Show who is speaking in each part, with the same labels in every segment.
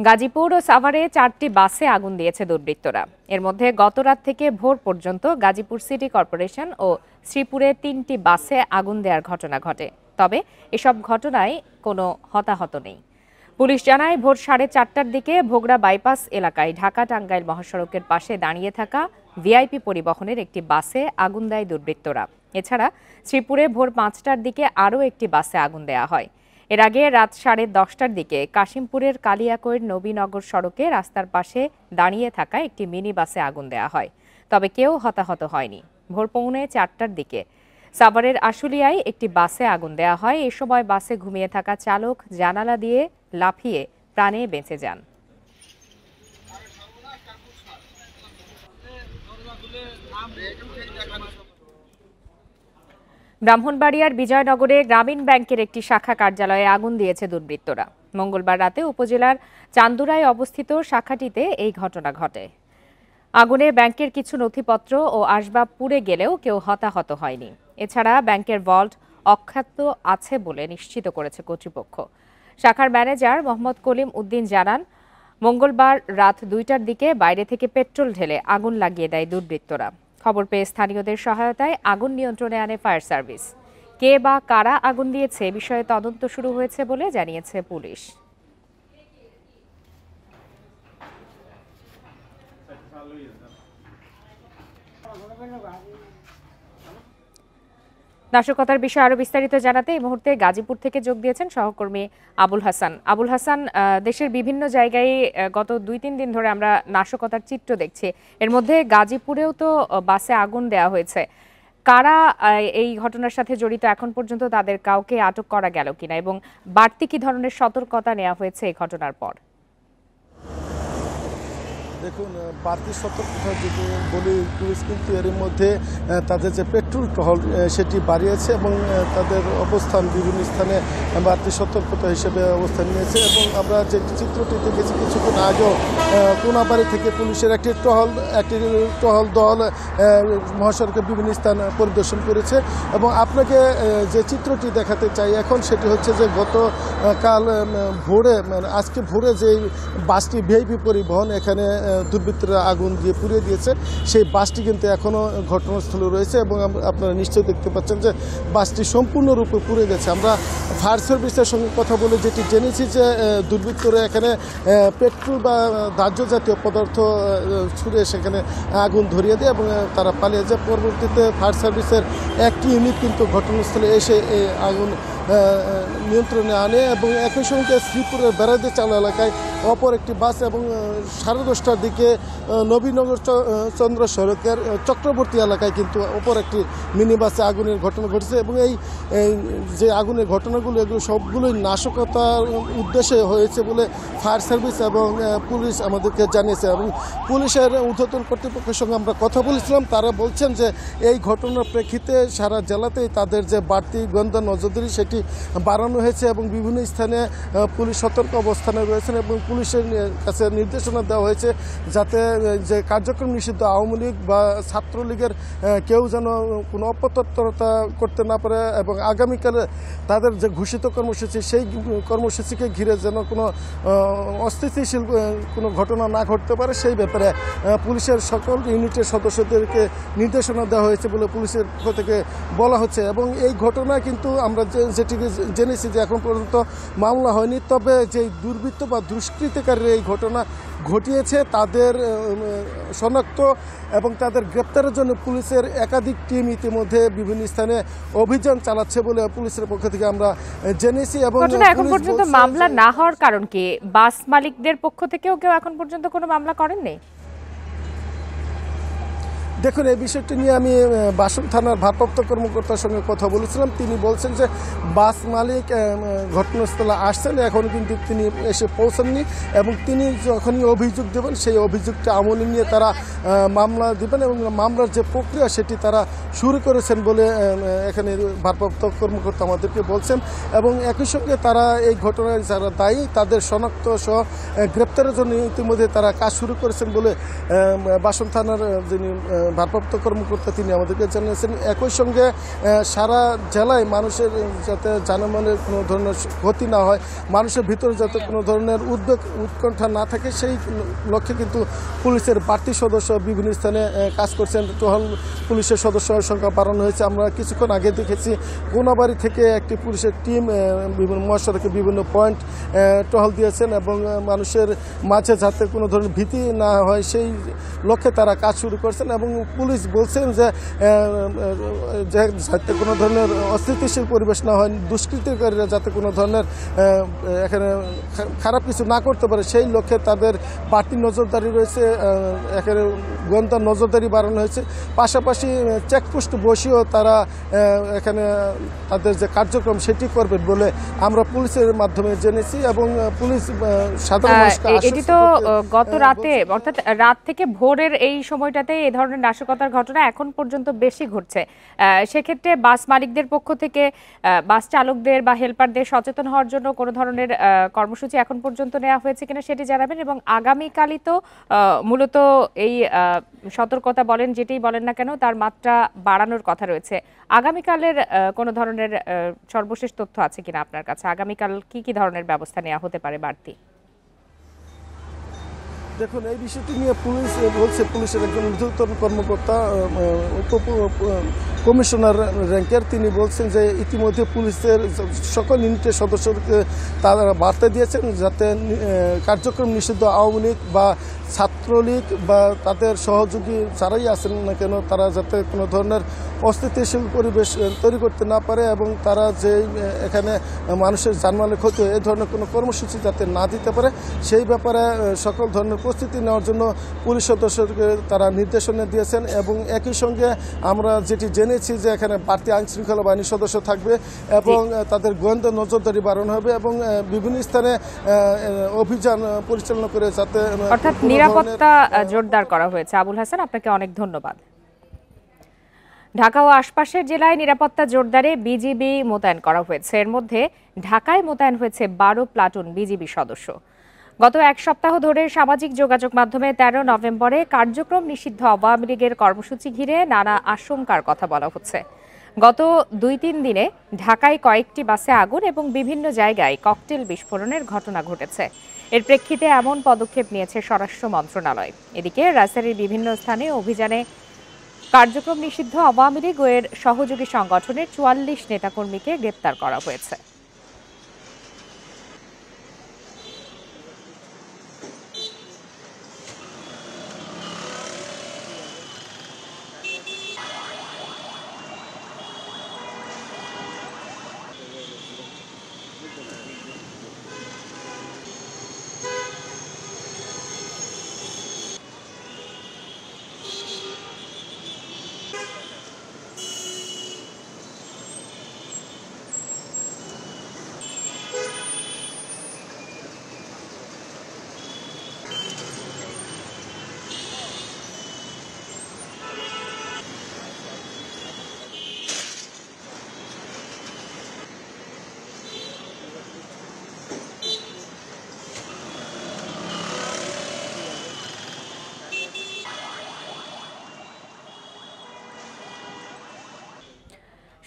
Speaker 1: গাজীপুর ও সাভারে 4টি বাসে আগুন দিয়েছে দুর্বৃত্তরা। এর মধ্যে গতরাত থেকে ভোর পর্যন্ত গাজীপুর সিটি কর্পোরেশন ও শ্রীপুরে 3টি বাসে আগুন দেওয়ার ঘটনা ঘটে। তবে এসব ঘটনায় কোনো হতাহত নেই। পুলিশ জানায়, ভোর 4:30টার দিকে ভোগড়া বাইপাস এলাকায় ঢাকা টাঙ্গাইল মহাসড়কের পাশে দাঁড়িয়ে থাকা ভিআইপি পরিবহনের একটি বাসে আগুন দেয় দুর্বৃত্তরা। এছাড়া শ্রীপুরে ভোর 5টার দিকে আরও একটি বাসে আগুন দেওয়া হয়। এর আগে রাত 10:30টার দিকে কাশিমপুরের কালিয়াকৈর নবীনগর সড়কে রাস্তার পাশে দাঁড়িয়ে থাকা একটি মিনি বাসে আগুন দেওয়া হয়। তবে কেউ হতাহত হয়নি। ভোর 3:45টার দিকে সাভারের আশুলিয়ায় একটি বাসে আগুন দেওয়া হয়। এ সময় বাসে ঘুমিয়ে থাকা চালক জানালা দিয়ে লাফিয়ে প্রাণে বেঁচে যান। ব্রাহ্মণবাড়িয়ার বিজয়নগরে গ্রামীণ ব্যাংকের একটি শাখা কার্যালয়ে আগুন দিয়েছে দুর্বৃত্তরা। মঙ্গলবার রাতে উপজেলার চান্দুরায় অবস্থিত শাখাটিতে এই ঘটনা ঘটে। আগুনে ব্যাংকের কিছু নথিপত্র ও আসবাব পুড়ে গেলেও কেউ হতাহত হয়নি। এছাড়া ব্যাংকের ভল্ট অক্ষত আছে বলে নিশ্চিত করেছে কর্তৃপক্ষ। শাখার ম্যানেজার মোহাম্মদ কলিম উদ্দিন জানান, মঙ্গলবার রাত 2টার দিকে বাইরে থেকে পেট্রোল ঢেলে আগুন লাগিয়ে দেয় দুর্বৃত্তরা। খবর পেয়ে স্থানীয়দের সহায়তায় আগুন নিয়ন্ত্রণে আনে ফায়ার সার্ভিস। কে বা কারা আগুন দিয়েছে এ বিষয়ে তদন্ত শুরু হয়েছে বলে জানিয়েছে পুলিশ। নাশকতার বিষয়ে আরো বিস্তারিত জানাতে এই মুহূর্তে গাজীপুর থেকে যোগ দিয়েছেন সহকর্মী আবুল হাসান। আবুল হাসান, দেশের বিভিন্ন জায়গায় গত 2-3 দিন ধরে আমরা নাশকতার চিত্র দেখছি। এর মধ্যে গাজীপুরেও তো বাসে আগুন দেওয়া হয়েছে। কারা এই ঘটনার সাথে জড়িত এখন পর্যন্ত তাদের কাউকে আটক করা গেল কিনা এবং বাড়তি কি ধরনের সতর্কতা নেওয়া হয়েছে এই ঘটনার পর?
Speaker 2: দেখুন, বাড়তি সতর্কতা যদি বলি, পুলিশ কিন্তু এর মধ্যে তাদের যে পেট্রোল টহল সেটি বাড়িয়েছে এবং তাদের অবস্থান বিভিন্ন স্থানে বাড়তি সতর্কতা হিসেবে অবস্থান নিয়েছে। এবং আমরা যে চিত্রটি দেখেছি কিছুক্ষণ আগেও কোনাবাড়ি থেকে পুলিশের একটি টহল দল মহাসড়কের বিভিন্ন স্থান পরিদর্শন করেছে। এবং আপনাকে যে চিত্রটি দেখাতে চাই এখন, সেটি হচ্ছে যে গতকাল ভোরে, মানে আজকে ভোরে যে বাসটি ভিআইপি পরিবহন এখানে দুর্বৃত্তরা আগুন দিয়ে পুড়িয়ে দিয়েছে, সেই বাসটি কিন্তু এখনও ঘটনাস্থলে রয়েছে এবং আপনারা নিশ্চয়ই দেখতে পাচ্ছেন যে বাসটি সম্পূর্ণরূপে পুড়ে গেছে। আমরা ফায়ার সার্ভিসের সঙ্গে কথা বলে যেটি জেনেছি যে দুর্বৃত্তরা এখানে পেট্রোল বা দাহ্য জাতীয় পদার্থ ছুঁড়ে সেখানে আগুন ধরিয়ে দেয় এবং তারা পালিয়ে যায়। পরবর্তীতে ফায়ার সার্ভিসের একটি ইউনিট কিন্তু ঘটনাস্থলে এসে এই আগুন নিয়ন্ত্রণে আনে এবং একই সঙ্গে শ্রীপুরের বেড়াদি চাল এলাকায় অপর একটি বাস এবং 10:30টার দিকে নবীনগর চন্দ্র সড়কের চক্রবর্তী এলাকায় কিন্তু অপর একটি মিনি বাসে আগুনের ঘটনা ঘটেছে। এবং এই যে আগুনের ঘটনাগুলো, এগুলো সবগুলোই নাশকতার উদ্দেশ্যে হয়েছে বলে ফায়ার সার্ভিস এবং পুলিশ আমাদেরকে জানিয়েছে। এবং পুলিশের ঊর্ধ্বতন কর্তৃপক্ষের সঙ্গে আমরা কথা বলেছিলাম, তারা বলছেন যে এই ঘটনার প্রেক্ষিতে সারা জেলাতেই তাদের যে বাড়তি গোয়েন্দা নজরদারি সেটি বাড়ানো হয়েছে এবং বিভিন্ন স্থানে পুলিশ সতর্ক অবস্থানে রয়েছেন এবং পুলিশের কাছে নির্দেশনা দেওয়া হয়েছে যাতে যে কার্যক্রম নিষিদ্ধ আওয়ামী লীগ বা ছাত্রলীগের কেউ যেন কোনো অপতৎপরতা করতে না পারে এবং আগামীকালে তাদের যে ঘোষিত কর্মসূচি, সেই কর্মসূচিকে ঘিরে যেন কোনো অস্থিতিশীল কোনো ঘটনা না ঘটতে পারে, সেই ব্যাপারে পুলিশের সকল ইউনিটের সদস্যদেরকে নির্দেশনা দেওয়া হয়েছে বলে পুলিশের পক্ষ থেকে বলা হচ্ছে। এবং এই ঘটনা কিন্তু আমরা যেটিকে জেনেছি যে এখন পর্যন্ত মামলা হয়নি, তবে যে দুর্বৃত্ত বা দুষ্কৃতিকারীরা এই ঘটনা ঘটিয়েছে তাদের শনাক্ত এবং তাদের গ্রেপ্তারের জন্য পুলিশের একাধিক টিম ইতিমধ্যে বিভিন্ন স্থানে অভিযান চালাচ্ছে বলে পুলিশের পক্ষ থেকে আমরা জেনেছি। এবং
Speaker 1: এখন পর্যন্ত মামলা না হওয়ার কারণ কি? বাস মালিকদের পক্ষ থেকেও কেউ এখন পর্যন্ত কোনো মামলা করেননি?
Speaker 2: দেখুন, এই বিষয়টি নিয়ে আমি বাসন থানার ভারপ্রাপ্ত কর্মকর্তার সঙ্গে কথা বলেছিলাম। তিনি বলছেন যে বাস মালিক ঘটনাস্থলে আসছেন, এখন কিন্তু তিনি এসে পৌঁছাননি এবং তিনি যখনই অভিযোগ দেবেন সেই অভিযোগটা আমলে নিয়ে তারা মামলা দেবেন এবং মামলার যে প্রক্রিয়া সেটি তারা শুরু করেছেন বলে এখানে ভারপ্রাপ্ত কর্মকর্তা আমাদেরকে বলছেন। এবং একই সঙ্গে তারা এই ঘটনায় যারা দায়ী তাদের শনাক্ত সহ গ্রেপ্তারের জন্য ইতিমধ্যে তারা কাজ শুরু করেছেন বলে বাসন থানার যিনি ভারপ্রাপ্ত কর্মকর্তা তিনি আমাদেরকে জানিয়েছেন। একই সঙ্গে সারা জেলায় মানুষের যাতে জানমালের কোনো ধরনের ক্ষতি না হয়, মানুষের ভিতরে যাতে কোনো ধরনের উদ্বেগ উৎকণ্ঠা না থাকে, সেই লক্ষ্যে কিন্তু পুলিশের বাড়তি সদস্য বিভিন্ন স্থানে কাজ করছেন। টহল পুলিশের সদস্যের সংখ্যা বাড়ানো হয়েছে। আমরা কিছুক্ষণ আগে দেখেছি কোনাবাড়ি থেকে একটি পুলিশের টিম বিভিন্ন মহাসড়কে বিভিন্ন পয়েন্ট টহল দিয়েছেন এবং মানুষের মাঝে যাতে কোনো ধরনের ভীতি না হয় সেই লক্ষ্যে তারা কাজ শুরু করছেন। এবং পুলিশ বলছেন যে যাতে কোনো ধরনের অস্থিতিশীল পরিবেশ না হয়, দুষ্কৃতিকারীরা যাতে কোনো ধরনের এখানে খারাপ কিছু না করতে পারে সেই লক্ষ্যে তাদের বাড়তি নজরদারি রয়েছে। এখানে গোয়েন্দা নজরদারি বাড়ানো হয়েছে। পাশাপাশি চেকপোস্ট বসেও তারা এখানে তাদের যে কার্যক্রম সেটি করবেন বলে আমরা পুলিশের মাধ্যমে জেনেছি। এবং পুলিশ সাধারণ মানুষকে
Speaker 1: এটি তো গত রাতে অর্থাৎ রাত থেকে ভোরের এই সময়টাতে এই ধরনের নাশকতার ঘটনা এখন পর্যন্ত বেশি ঘটছে। সেক্ষেত্রে বাস মালিকদের পক্ষ থেকে বাস চালকদের বা হেল্পারদের সচেতন হওয়ার জন্য কোনো ধরনের কর্মসূচি এখন পর্যন্ত নেওয়া হয়েছে কিনা সেটি জানাবেন। এবং আগামীকালই তো মূলত এই সতর্কতা বলেন যেটাই বলেন না কেন তার মাত্রা বাড়ানোর কথা রয়েছে। আগামীকালের কোনো ধরনের সর্বশেষ তথ্য আছে কিনা আপনার কাছে? আগামীকাল কি কি ধরনের ব্যবস্থা নেওয়া হতে পারে বাড়তি?
Speaker 2: দেখুন, এই বিষয়টি নিয়ে পুলিশ বলছে, পুলিশের একজন ঊর্ধ্বতন কর্মকর্তা কমিশনার র্যাঙ্কের তিনি বলছেন যে ইতিমধ্যে পুলিশের সকল ইউনিটের সদস্যকে তারা বার্তা দিয়েছেন যাতে কার্যক্রম নিষিদ্ধ আওয়ামী লীগ বা ছাত্রলীগ বা তাদের সহযোগী যারাই আছেন না কেন তারা যাতে কোনো ধরনের অস্থিতিশীল পরিবেশ তৈরি করতে না পারে এবং তারা যে এখানে মানুষের জানমালের ক্ষতি এই ধরনের কোনো কর্মসূচি যাতে না দিতে পারে সেই ব্যাপারে সকল ধরনের প্রস্তুতি নেওয়ার জন্য পুলিশ সদস্যকে তারা নির্দেশনা দিয়েছেন। এবং একই সঙ্গে আমরা যেটি জেনেছি যে এখানে বাড়তি আইনশৃঙ্খলা বাহিনীর সদস্য থাকবে এবং তাদের গোয়েন্দা নজরদারি বাড়ানো হবে এবং বিভিন্ন স্থানে অভিযান পরিচালনা করে যাতে
Speaker 1: অর্থাৎ নিরাপত্তা জোরদার করা হয়েছে। আবুল হাসান, আপনাকে অনেক ধন্যবাদ। ঢাকা ও আশপাশের জেলায় নিরাপত্তা জোরদারে বিজিবি মোতায়েন করা হয়েছে। এর মধ্যে ঢাকায় মোতায়েন হয়েছে 12 প্লাটুন বিজিবি সদস্য। গত এক সপ্তাহ ধরে সামাজিক যোগাযোগ মাধ্যমে 13 নভেম্বরে কার্যক্রম নিষিদ্ধ আওয়ামী লীগের কর্মসূচি ঘিরে নানা আশঙ্কার কথা বলা হচ্ছে। গত 2-3 দিনে ঢাকায় কয়েকটি বাসে আগুন এবং বিভিন্ন জায়গায় ককটেল বিস্ফোরণের ঘটনা ঘটেছে। এর প্রেক্ষিতে এমন পদক্ষেপ নিয়েছে স্বরাষ্ট্র মন্ত্রণালয়। এদিকে রাজধানীর বিভিন্ন স্থানে অভিযানে কার্যক্রম নিষিদ্ধ আওয়ামী লীগ ও এর সহযোগী সংগঠনের 44 নেতাকর্মীকে গ্রেপ্তার করা হয়েছে।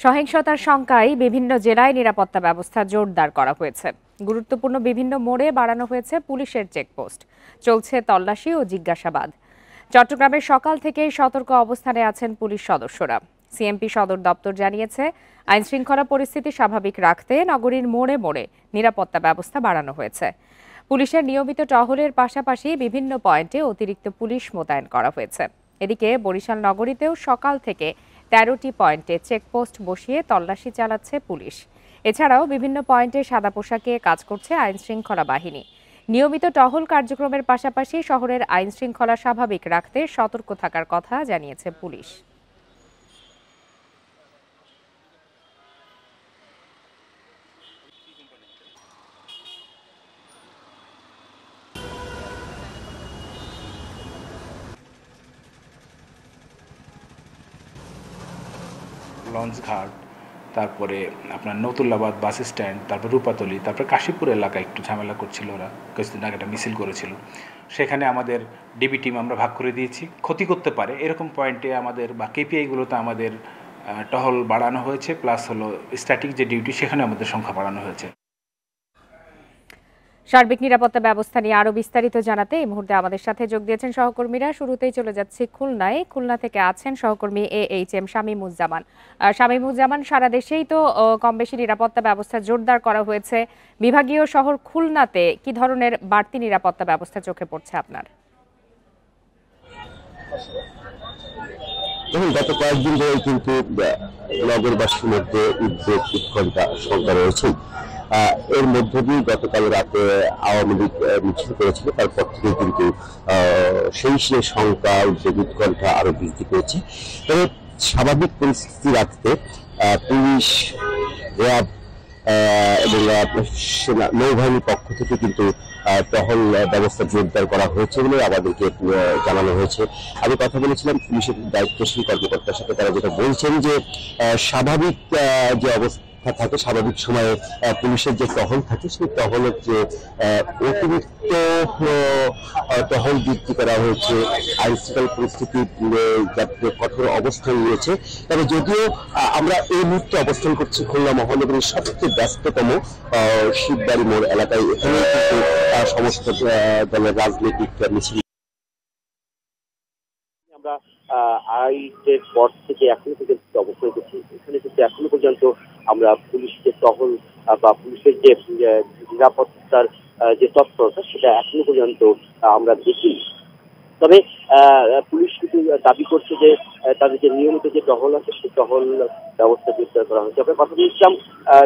Speaker 1: সহিংসতার শঙ্কায় বিভিন্ন জেলায় নিরাপত্তা ব্যবস্থা জোরদার করা হয়েছে। গুরুত্বপূর্ণ বিভিন্ন মোড়ে বাড়ানো হয়েছে পুলিশের চেকপোস্ট। চলছে তল্লাশি ও জিজ্ঞাসাবাদ। চট্টগ্রামের সকাল থেকেই সতর্ক অবস্থানে আছেন পুলিশ সদস্যরা। সিএমপি সদর দপ্তর জানিয়েছে, আইনশৃঙ্খলা পরিস্থিতি স্বাভাবিক রাখতে নগরীর মোড়ে মোড়ে নিরাপত্তা ব্যবস্থা বাড়ানো হয়েছে। পুলিশের নিয়মিত টহলের পাশাপাশি বিভিন্ন পয়েন্টে অতিরিক্ত পুলিশ মোতায়েন করা হয়েছে। এদিকে বরিশাল নগরীতেও সকাল থেকে 13টি পয়েন্টে চেকপোস্ট বসিয়ে তল্লাশি চালাচ্ছে পুলিশ। এছাড়াও বিভিন্ন পয়েন্টে সাদা পোশাকে কাজ করছে আইনশৃঙ্খলা বাহিনী। নিয়মিত টহল কার্যক্রমের পাশাপাশি শহরের আইনশৃঙ্খলা স্বাভাবিক রাখতে সতর্ক থাকার কথা জানিয়েছে পুলিশ।
Speaker 3: লঞ্চ ঘাট তারপরে আপনার নতুল্লাবাদ বাস স্ট্যান্ড, তারপর রূপাতলি, তারপর কাশীপুর এলাকায় একটু ঝামেলা করছিল, ওরা কিছুদিন আগে একটা মিছিল করেছিল। সেখানে আমাদের ডিবি টিম আমরা ভাগ করে দিয়েছি। ক্ষতি করতে পারে এরকম পয়েন্টে আমাদের বা কেপিআইগুলোতে আমাদের টহল বাড়ানো হয়েছে, প্লাস হলো স্ট্যাটিক যে ডিউটি সেখানে আমাদের সংখ্যা বাড়ানো হয়েছে।
Speaker 1: সার্বিক নিরাপত্তা ব্যবস্থা নিয়ে আরো বিস্তারিত জানাতে এই মুহূর্তে আমাদের সাথে যোগ দিয়েছেন সহকর্মীরা। শুরুতেই চলে যাচ্ছি খুলনায়। খুলনা থেকে আছেন সহকর্মী AHM শামীমুজ্জামান। শামীমুজ্জামান, সারা দেশেই তো কম বেশি নিরাপত্তা ব্যবস্থা জোরদার করা হয়েছে। বিভাগীয় শহর খুলনাতে কি ধরনের বাড়তি নিরাপত্তা ব্যবস্থা চোখে পড়ছে আপনার?
Speaker 4: দেখুন, গত কয়েকদিন ধরে কিন্তু নগরবাসীর মধ্যে উদ্বেগ, উৎকণ্ঠা, শঙ্কা রয়েছে। এর মধ্য দিয়ে গতকাল রাতে আওয়ামী লীগ মিছিল করেছিল, তারপর থেকে কিন্তু সেই শঙ্কা, উদ্বেগ, উৎকণ্ঠা আরো বৃদ্ধি পেয়েছে। তবে স্বাভাবিক পরিস্থিতি রাখতে পুলিশ, র্যাব এবং নৌবাহিনীর পক্ষ থেকে কিন্তু টহল ব্যবস্থা জোরদার করা হয়েছে বলে আমাদেরকে জানানো হয়েছে। আমি কথা বলেছিলাম পুলিশের দায়িত্বশীল কর্মকর্তার সাথে, তারা যেটা বলছেন যে স্বাভাবিক যে অবস্থা থাকে, স্বাভাবিক সময়ে পুলিশের যে টহল থাকে সেই টহলের যে অতিরিক্ত টহল বৃদ্ধি করা হয়েছে, আইন শৃঙ্খলা পরিস্থিতি যাতে কঠোর অবস্থান নিয়েছে। তবে যদিও আমরা এই মুহূর্তে অবস্থান করছি খুলনা মহানগরীর সবচেয়ে ব্যস্ততম শিববাড়ি মোড় এলাকায়। এখানে কিন্তু সমস্ত দলের রাজনৈতিক মিছিল
Speaker 5: আমরা আইনের পর থেকে এখনো পর্যন্ত অবস্থান করছি। এখানে কিন্তু এখনো পর্যন্ত আমরা পুলিশের টহল বা পুলিশের যে নিরাপত্তার যে তৎপরতা সেটা এখনো পর্যন্ত আমরা দেখি। তবে পুলিশ কিন্তু দাবি করছে যে তাদের যে নিয়মিত যে টহল আছে সেই টহল ব্যবস্থা জোরদার করা হয়েছে। আমরা কথা বলছিলাম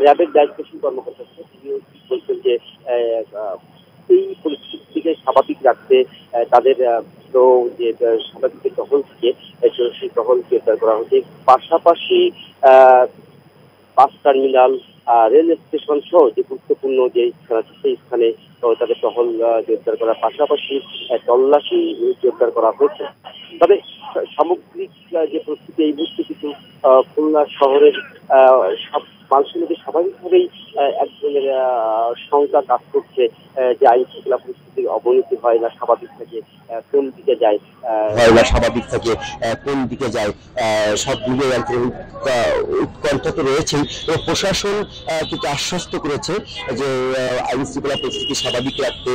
Speaker 5: র্যাবের দায়িত্বশীল কর্মকর্তার সাথে, তিনি বলছেন যে এই পরিস্থিতিকে স্বাভাবিক রাখতে তাদের যে স্বাভাবিক যে টহল থাকে সেই টহল জোরদার করা হয়েছে। পাশাপাশি বাস টার্মিনাল, রেল স্টেশন সহ যে গুরুত্বপূর্ণ যে স্থান আছে সেই স্থানে তাদের টহল জোরদার করার পাশাপাশি তল্লাশি জোরদার করা হয়েছে। তবে সামগ্রিক যে পরিস্থিতি এই মুহূর্তে কিন্তু খুলনা শহরের সব মানুষের মধ্যে স্বাভাবিকভাবেই এক ধরনের শঙ্কা কাজ করছে যে আইন শৃঙ্খলা পরিস্থিতির অবনতি হয় না স্বাভাবিক থাকে, কোন দিকে যায়
Speaker 4: স্বাভাবিক থাকে, কোন দিকে যায়, সব মিলিয়ে উৎকণ্ঠা তো রয়েছেই। এবং প্রশাসন কিন্তু আশ্বস্ত করেছে যে আইন শৃঙ্খলা পরিস্থিতি স্বাভাবিক রাখতে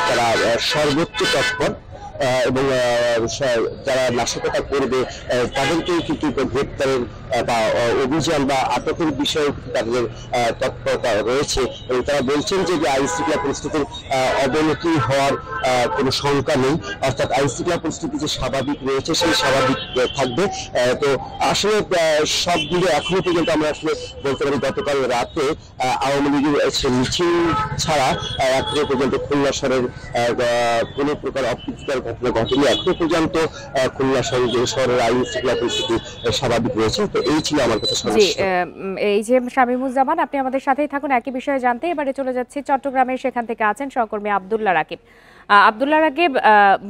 Speaker 4: তারা সর্বোচ্চ তৎপর এবং যারা নাশকতা করবে তাদেরকেই কিন্তু গ্রেপ্তারের বা অভিযান বা আটকের বিষয়ে তাদের তৎপরতা রয়েছে। এবং তারা বলছেন যে আইন শৃঙ্খলা পরিস্থিতির অবনতি হওয়ার কোনো শঙ্কা নেই, অর্থাৎ আইন শৃঙ্খলা পরিস্থিতি যে স্বাভাবিক রয়েছে সেই স্বাভাবিক থাকবে। তো আসলে সব মিলে এখনো পর্যন্ত আমরা আসলে বলতে পারি গতকাল রাতে আওয়ামী লীগের মিছিল ছাড়া এখনো পর্যন্ত খুলনা শহরের কোনো প্রকার অপ্রীতিকর ঘটনা ঘটেনি। এখনো পর্যন্ত খুলনা শহরের আইন শৃঙ্খলা পরিস্থিতি স্বাভাবিক রয়েছে। তো এই ছিল আমার কাছে সমস্যা।
Speaker 1: এই যে শামীমুজ্জামান, আপনি আমাদের সাথেই থাকুন একই বিষয়ে জানতে। এবারে চলে যাচ্ছি চট্টগ্রামে, সেখান থেকে আছেন সহকর্মী আব্দুল্লাহ রাকিব। আব্দুল্লাহ রাকিব,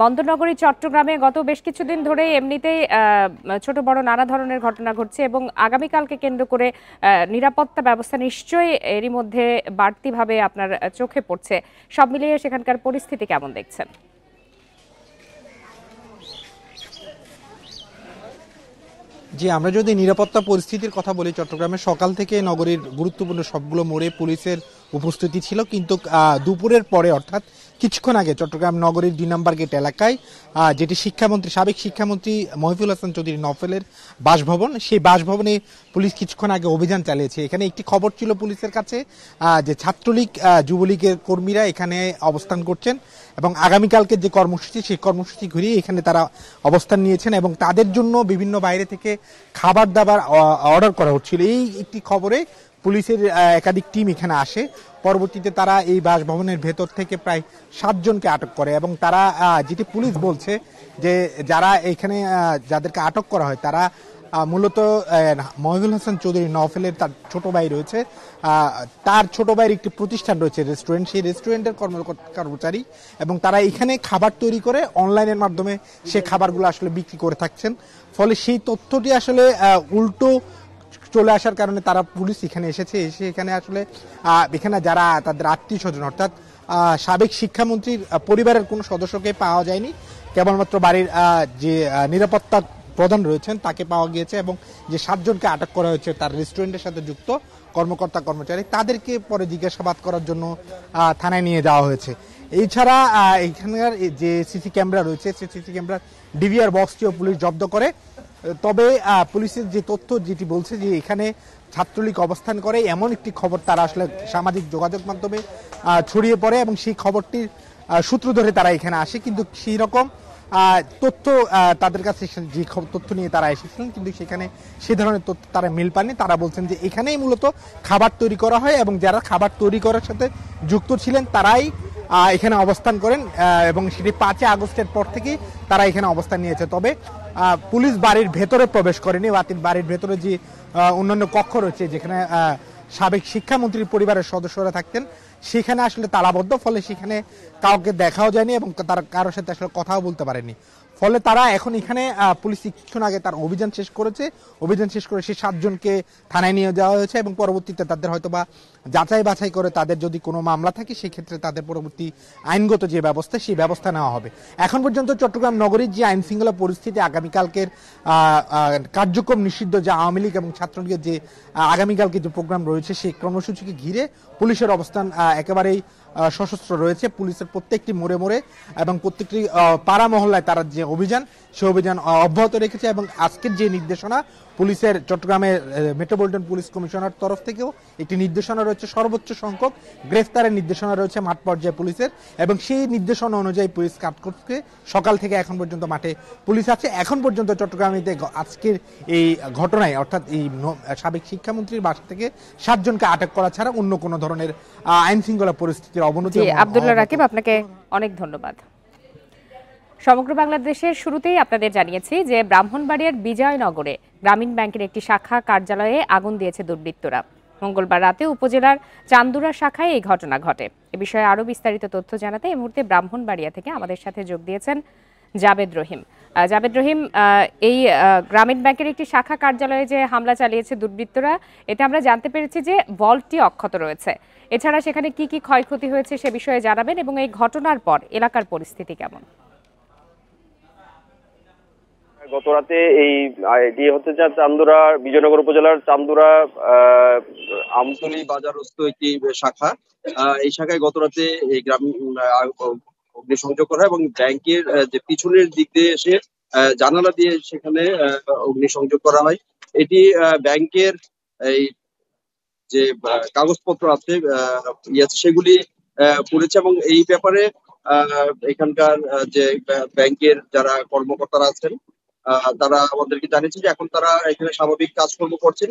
Speaker 1: বন্দরনগরী চট্টগ্রামে গত বেশ কিছুদিন ধরে এমনিতেই ছোট বড় নানা ধরনের ঘটনা ঘটছে এবং আগামীকালকে কেন্দ্র করে নিরাপত্তা ব্যবস্থা নিশ্চয়ই এরই মধ্যে বাড়তিভাবে আপনার চোখে পড়ছে। সব মিলিয়ে সেখানকার পরিস্থিতি কেমন দেখছেন?
Speaker 6: জি, আমরা যদি নিরাপত্তা পরিস্থিতির কথা বলি, চট্টগ্রামে সকাল থেকে নগরীর গুরুত্বপূর্ণ সবগুলো মোড়ে পুলিশের উপস্থিতি ছিল, কিন্তু দুপুরের পরে অর্থাৎ কিছুক্ষণ আগে চট্টগ্রাম নগরীর 2 নম্বর গেট এলাকায় যেটি সাবেক শিক্ষামন্ত্রী মহিফুল হাসান চৌধুরী নফেলের বাসভবন, সেই বাসভবনে পুলিশ কিছুক্ষণ আগে অভিযান চালিয়েছে। এখানে একটি খবর ছিল পুলিশের কাছে যে ছাত্রলীগ যুবলীগের কর্মীরা এখানে অবস্থান করছেন এবং আগামীকালকে যে কর্মসূচি সেই কর্মসূচি ঘুরিয়ে এখানে তারা অবস্থান নিয়েছেন এবং তাদের জন্য বিভিন্ন বাইরে থেকে খাবার দাবার অর্ডার করা হচ্ছিল। এই একটি খবরে পুলিশের একাধিক টিম এখানে আসে। পরবর্তীতে তারা এই বাসভবনের ভেতর থেকে প্রায় 7 জনকে আটক করে এবং তারা যেটি পুলিশ বলছে যে যারা এখানে যাদেরকে আটক করা হয় তারা মূলত মহিবুল হাসান চৌধুরী নওফেলের তার ছোট ভাই রয়েছে, তার ছোট ভাইয়ের একটি প্রতিষ্ঠান রয়েছে রেস্টুরেন্ট, সেই রেস্টুরেন্টের কর্মচারী এবং তারা এখানে খাবার তৈরি করে অনলাইনের মাধ্যমে সে খাবারগুলো আসলে বিক্রি করে থাকছেন। ফলে সেই তথ্যটি আসলে উল্টো চলে আসার কারণে তারা পুলিশ এখানে এসেছে, এসে এখানে আসলে এখানে যারা তাদের আত্মীয় স্বজন অর্থাৎ সাবেক শিক্ষামন্ত্রীর পরিবারের কোনো সদস্যকে পাওয়া যায়নি, কেবলমাত্র বাড়ির যে নিরাপত্তা প্রধান রয়েছেন তাকে পাওয়া গিয়েছে এবং যে 7 জনকে আটক করা হয়েছে তার রেস্টুরেন্টের সাথে যুক্ত কর্মকর্তা কর্মচারী, তাদেরকে পরে জিজ্ঞাসাবাদ করার জন্য থানায় নিয়ে যাওয়া হয়েছে। এছাড়া এখানকার যে সিসি ক্যামেরা রয়েছে সেই সিসি ক্যামেরার ডিভিআর বক্সটিও পুলিশ জব্দ করে। তবে পুলিশের যে তথ্য যেটি বলছে যে এখানে ছাত্রলীগ অবস্থান করে এমন একটি খবর তারা আসলে সামাজিক যোগাযোগ মাধ্যমে ছড়িয়ে পড়ে এবং সেই খবরটির সূত্র ধরে তারা এখানে আসে, কিন্তু সেই রকম তথ্য তাদের কাছে যে তথ্য নিয়ে তারা এসেছিলেন কিন্তু সেখানে সে ধরনের তথ্য তারা মিল পাননি। তারা বলছেন যে এখানেই মূলত খাবার তৈরি করা হয় এবং যারা খাবার তৈরি করার সাথে যুক্ত ছিলেন তারাই এখানে অবস্থান করেন এবং সেটি 5 আগস্টের পর থেকেই তারা এখানে অবস্থান নিয়েছে। তবে পুলিশ বাড়ির ভেতরে প্রবেশ করেনি, বাড়ির ভেতরে যে অন্যান্য কক্ষ রয়েছে যেখানে সাবেক শিক্ষামন্ত্রীর পরিবারের সদস্যরা থাকতেন সেখানে আসলে তালাবদ্ধ, ফলে সেখানে কাউকে দেখাও যায়নি এবং তারা কারোর সাথে আসলে কথাও বলতে পারেনি। ফলে তারা এখন এখানে পুলিশ কিছুক্ষণ আগে তার অভিযান শেষ করেছে, অভিযান শেষ করে সেই 7 জনকে থানায় নিয়ে যাওয়া হয়েছে এবং পরবর্তীতে তাদের হয়তোবা যাচাই বাছাই করে তাদের যদি কোনো মামলা থাকে সেক্ষেত্রে তাদের পরবর্তী আইনগত যে ব্যবস্থা সেই ব্যবস্থা নেওয়া হবে। এখন পর্যন্ত চট্টগ্রাম নগরীর যে আইন শৃঙ্খলা পরিস্থিতি, আগামীকালকের কার্যক্রম নিষিদ্ধ যে আওয়ামী লীগ এবং ছাত্রলীগের যে আগামীকালকে যে প্রোগ্রাম রয়েছে সেই কর্মসূচিকে ঘিরে পুলিশের অবস্থান একেবারেই সশস্ত্র রয়েছে। পুলিশের প্রত্যেকটি মোড়ে মোড়ে এবং প্রত্যেকটি পাড়া মহল্লায় তারা যে অভিযান সেই অভিযান অব্যাহত রেখেছে এবং আজকের যে নির্দেশনা পুলিশের চট্টগ্রামের মেট্রোপলিটন পুলিশ কমিশনার তরফ থেকেও একটি নির্দেশনা রয়েছে, সর্বোচ্চ সংখ্যক গ্রেফতারের নির্দেশনা রয়েছে মাঠ পর্যায়ে পুলিশের এবং সেই নির্দেশনা অনুযায়ী পুলিশ কাজ করছে। সকাল থেকে এখন পর্যন্ত মাঠে পুলিশ আছে। এখন পর্যন্ত চট্টগ্রামেতে আজকের এই ঘটনায় অর্থাৎ এই সাবেক শিক্ষামন্ত্রীর বাসা থেকে 7 জনকে আটক করা ছাড়া অন্য কোনো ধরনের আইন শৃঙ্খলা পরিস্থিতির অবনতি।
Speaker 1: আব্দুল্লাহ রাকিব, আপনাকে অনেক ধন্যবাদ। সমগ্র বাংলাদেশের শুরুতেই আপনাদের জানিয়েছি যে ব্রাহ্মণবাড়িয়ার বিজয়নগরে গ্রামীণ ব্যাংকের একটি শাখা কার্যালয়ে আগুন দিয়েছে দুর্বৃত্তরা। মঙ্গলবার রাতে উপজেলার চান্দুরা শাখায় এই ঘটনা ঘটে। এ বিষয়ে আরো বিস্তারিত তথ্য জানাতে এই মুহূর্তে ব্রাহ্মণবাড়িয়া থেকে আমাদের সাথে যোগ দিয়েছেন জাবেদ রহিম। জাবেদ রহিম, এই গ্রামীণ ব্যাংকের একটি শাখা কার্যালয়ে যে হামলা চালিয়েছে দুর্বৃত্তরা, এতে আমরা জানতে পেরেছি যে ভল্টটি অক্ষত রয়েছে। এছাড়া সেখানে কি কি ক্ষয়ক্ষতি হয়েছে সে বিষয়ে জানাবেন এবং এই ঘটনার পর এলাকার পরিস্থিতি কেমন?
Speaker 7: গতরাতে এটি হচ্ছে যে চান্দুরা বিজয়নগর উপজেলার চান্দুরা আমতলী বাজারস্থ একটি শাখা। এই শাখায় গতরাতে এই গ্রামীণ অগ্নিসংযোগ করা এবং ব্যাংকের যে পিছনের দিক দিয়ে এসে জানালা দিয়ে সেখানে অগ্নিসংযোগ করা হয়। এটি ব্যাংকের এই যে কাগজপত্র আছে সেগুলি পড়েছে এবং এই ব্যাপারে এখানকার যে ব্যাংকের যারা কর্মকর্তারা আছেন তারা আমাদেরকে জানিয়েছেন যে এখন তারা এখানে স্বাভাবিক কাজকর্ম করছেন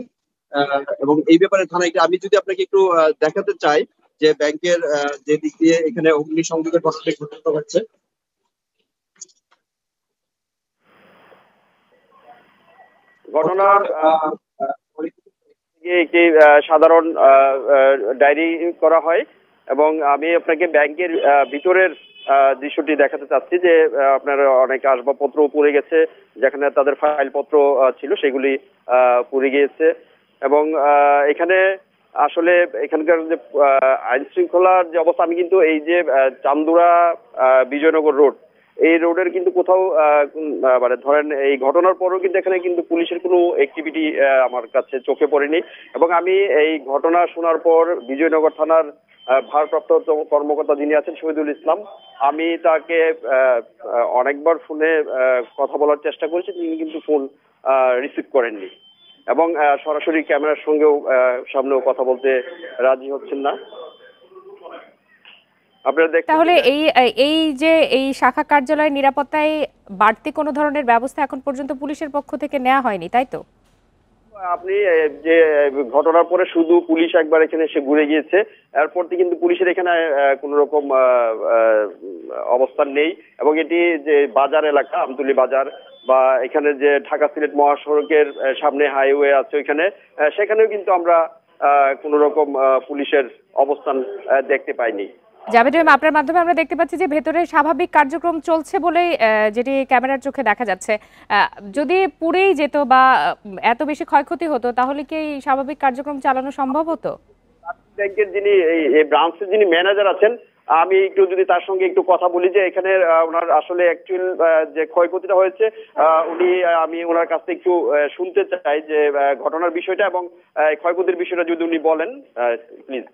Speaker 7: এবং এই ব্যাপারে থানায় আমি যদি আপনাকে একটু দেখাতে চাই যে ব্যাংকের যে দিক দিয়ে এখানে অগ্নিসংযোগের ঘটনা ঘটতে হচ্ছে। ঘটনার একটি সাধারণ ডায়েরি করা হয় এবং আমি আপনাকে ব্যাংকের ভিতরের দৃশ্যটি দেখাতে চাচ্ছি যে আপনার অনেক আসবাবপত্র পুড়ে গেছে, যেখানে তাদের ফাইলপত্র ছিল সেগুলি পুড়ে গিয়েছে এবং এখানে আসলে এখানকার যে আইন শৃঙ্খলার যে অবস্থা, আমি কিন্তু এই যে চান্দুরা বিজয়নগর রোড, এই রোডের কিন্তু কোথাও মানে ধরেন এই ঘটনার পরও কিন্তু এখানে কিন্তু পুলিশের কোনো অ্যাক্টিভিটি আমার কাছে চোখে পড়েনি এবং আমি এই ঘটনা শোনার পর বিজয়নগর থানার ভারপ্রাপ্ত কর্মকর্তা যিনি আছেন শহীদুল ইসলাম, আমি তাকে অনেকবার ফোনে কথা বলার চেষ্টা করেছি, তিনি কিন্তু ফোন রিসিভ করেননি এবং সরাসরি ক্যামেরার সঙ্গেও সামনেও কথা বলতে রাজি হচ্ছেন না।
Speaker 1: তাহলে এই যে এই শাখা কার্যালয়ের নিরাপত্তায় বাড়তি কোনো ধরনের ব্যবস্থা এখন পর্যন্ত পুলিশের পক্ষ থেকে নেওয়া হয়নি, তাই তো?
Speaker 7: আপনি যে ঘটনার পরে শুধু পুলিশ একবার এখানে এসে ঘুরে গিয়েছে, এরপর থেকে কিন্তু পুলিশের এখানে কোন রকম অবস্থান নেই এবং এটি যে বাজার এলাকা আমতলী বাজার বা এখানে যে ঢাকা সিলেট মহাসড়কের সামনে হাইওয়ে আছে ওইখানে, সেখানেও কিন্তু আমরা কোন রকম পুলিশের অবস্থান দেখতে পাইনি।
Speaker 1: জাভেদ রহিম, আপনার মাধ্যমে আমরা দেখতে পাচ্ছি যে ভেতরে স্বাভাবিক কার্যক্রম চলছে বলেই যেটি ক্যামেরার চোখে দেখা যাচ্ছে। যদি পুড়েই যেত বা এত বেশি ক্ষয়ক্ষতি হতো তাহলে কি এই স্বাভাবিক কার্যক্রম চালানো সম্ভব হতো?
Speaker 7: ব্যাংকের যিনি এই ব্রাঞ্চের যিনি ম্যানেজার আছেন, আমি একটু যদি তার সঙ্গে একটু কথা বলি যে এখানে ওনার আসলে অ্যাকচুয়াল যে ক্ষয়ক্ষতিটা হয়েছে আমি ওনার কাছ থেকে একটু শুনতে চাই যে ঘটনার বিষয়টা এবং ক্ষয়ক্ষতির বিষয়টা যদি উনি বলেন প্লিজ।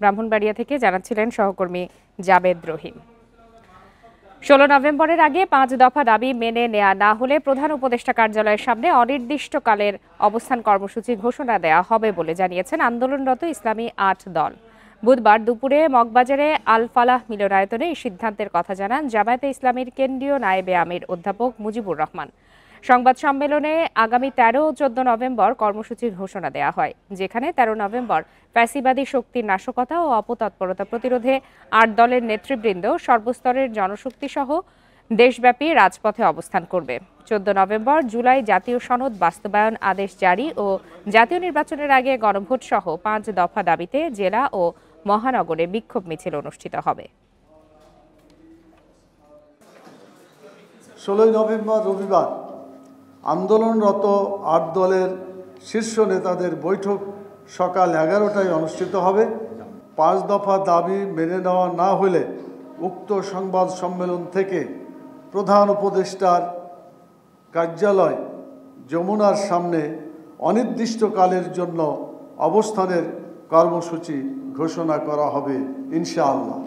Speaker 1: ব্রাহ্মণবাড়িয়া থেকে জানাচ্ছিলেন সহকর্মী জাভেদ রহিম। 16 নভেম্বরের আগে 5 দফা দাবি মেনে নেওয়া না হলে প্রধান উপদেষ্টা কার্যালয়ের সামনে অনির্দিষ্টকালের অবস্থান কর্মসূচি ঘোষণা দেওয়া হবে বলে জানিয়েছেন আন্দোলনরত ইসলামী 8 দল। বুধবার দুপুরে মগবাজারে আল ফালাহ মিলনায়তনে এই সিদ্ধান্তের কথা জানান জামায়াতে ইসলামীর কেন্দ্রীয় নায়েবে আমির অধ্যাপক মুজিবুর রহমান। সংবাদ সম্মেলনে আগামী 13 ও 14 নভেম্বর কর্মসূচির ঘোষণা দেওয়া হয়, যেখানে 13 নভেম্বর ফ্যাসিবাদী শক্তির নাশকতা ও অপতৎপরতা প্রতিরোধে 8 দলের নেতৃবৃন্দ সর্বস্তরের জনশক্তি সহ দেশব্যাপী রাজপথে অবস্থান করবে। 14 নভেম্বর জুলাই জাতীয় সনদ বাস্তবায়ন আদেশ জারি ও জাতীয় নির্বাচনের আগে গণভোট সহ 5 দফা দাবিতে জেলা ও মহানগরে বিক্ষোভ মিছিল অনুষ্ঠিত হবে।
Speaker 8: 16 নভেম্বর রবিবার আন্দোলনরত 8 দলের শীর্ষ নেতাদের বৈঠক সকাল 11টায় অনুষ্ঠিত হবে। 5 দফা দাবি মেনে নেওয়া না হলে উক্ত সংবাদ সম্মেলন থেকে প্রধান উপদেষ্টার কার্যালয় যমুনার সামনে অনির্দিষ্টকালের জন্য অবস্থানের কর্মসূচি ঘোষণা করা হবে ইনশাআল্লাহ।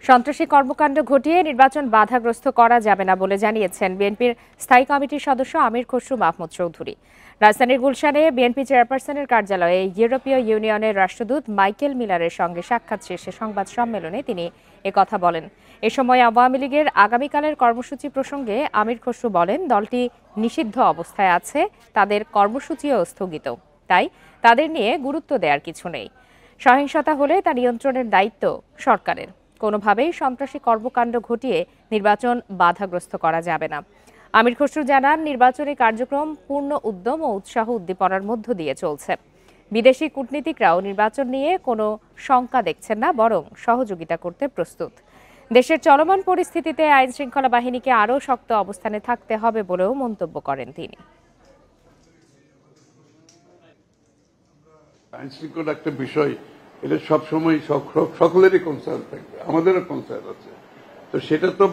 Speaker 1: সন্ত্রাসী কর্মকাণ্ড ঘটিয়ে নির্বাচন বাধাগ্রস্ত করা যাবে না বলে জানিয়েছেন বিএনপির স্থায়ী কমিটির সদস্য আমির খসরু মাহমুদ চৌধুরী। রাজধানীর গুলশানে বিএনপি চেয়ারপারসনের কার্যালয়ে ইউরোপীয় ইউনিয়নের রাষ্ট্রদূত মাইকেল মিলারের সঙ্গে সাক্ষাৎ শেষে সংবাদ সম্মেলনে তিনি একথা বলেন। এ সময় আওয়ামী লীগের আগামীকালের কর্মসূচি প্রসঙ্গে আমির খসরু বলেন, দলটি নিষিদ্ধ অবস্থায় আছে, তাদের কর্মসূচিও স্থগিত, তাই তাদের নিয়ে গুরুত্ব দেওয়ার কিছু নেই। সহিংসতা হলে তা নিয়ন্ত্রণের দায়িত্ব সরকারের। কোনোভাবেই সন্ত্রাসী কর্মকাণ্ড ঘটিয়ে নির্বাচন বাধাগ্রস্ত করা যাবে না। আমির খসরু জানান, নির্বাচনী কার্যক্রম পূর্ণ উদ্যম ও উৎসাহ উদ্দীপনার মধ্য দিয়ে চলছে। বিদেশি কূটনীতিকরাও নির্বাচন নিয়ে কোনো শঙ্কা দেখছেন না, বরং সহযোগিতা করতে প্রস্তুত। দেশের চলমান পরিস্থিতিতে আইন শৃঙ্খলা বাহিনীকে আরও শক্ত অবস্থানে থাকতে হবে বলেও মন্তব্য করেন তিনি।
Speaker 9: আইন শৃঙ্খলা একটা বিষয়, এটা সবসময় সকলেরই কনসার্ন থাকবে, আমাদেরও কনসার্ন আছে। তো সেটা তো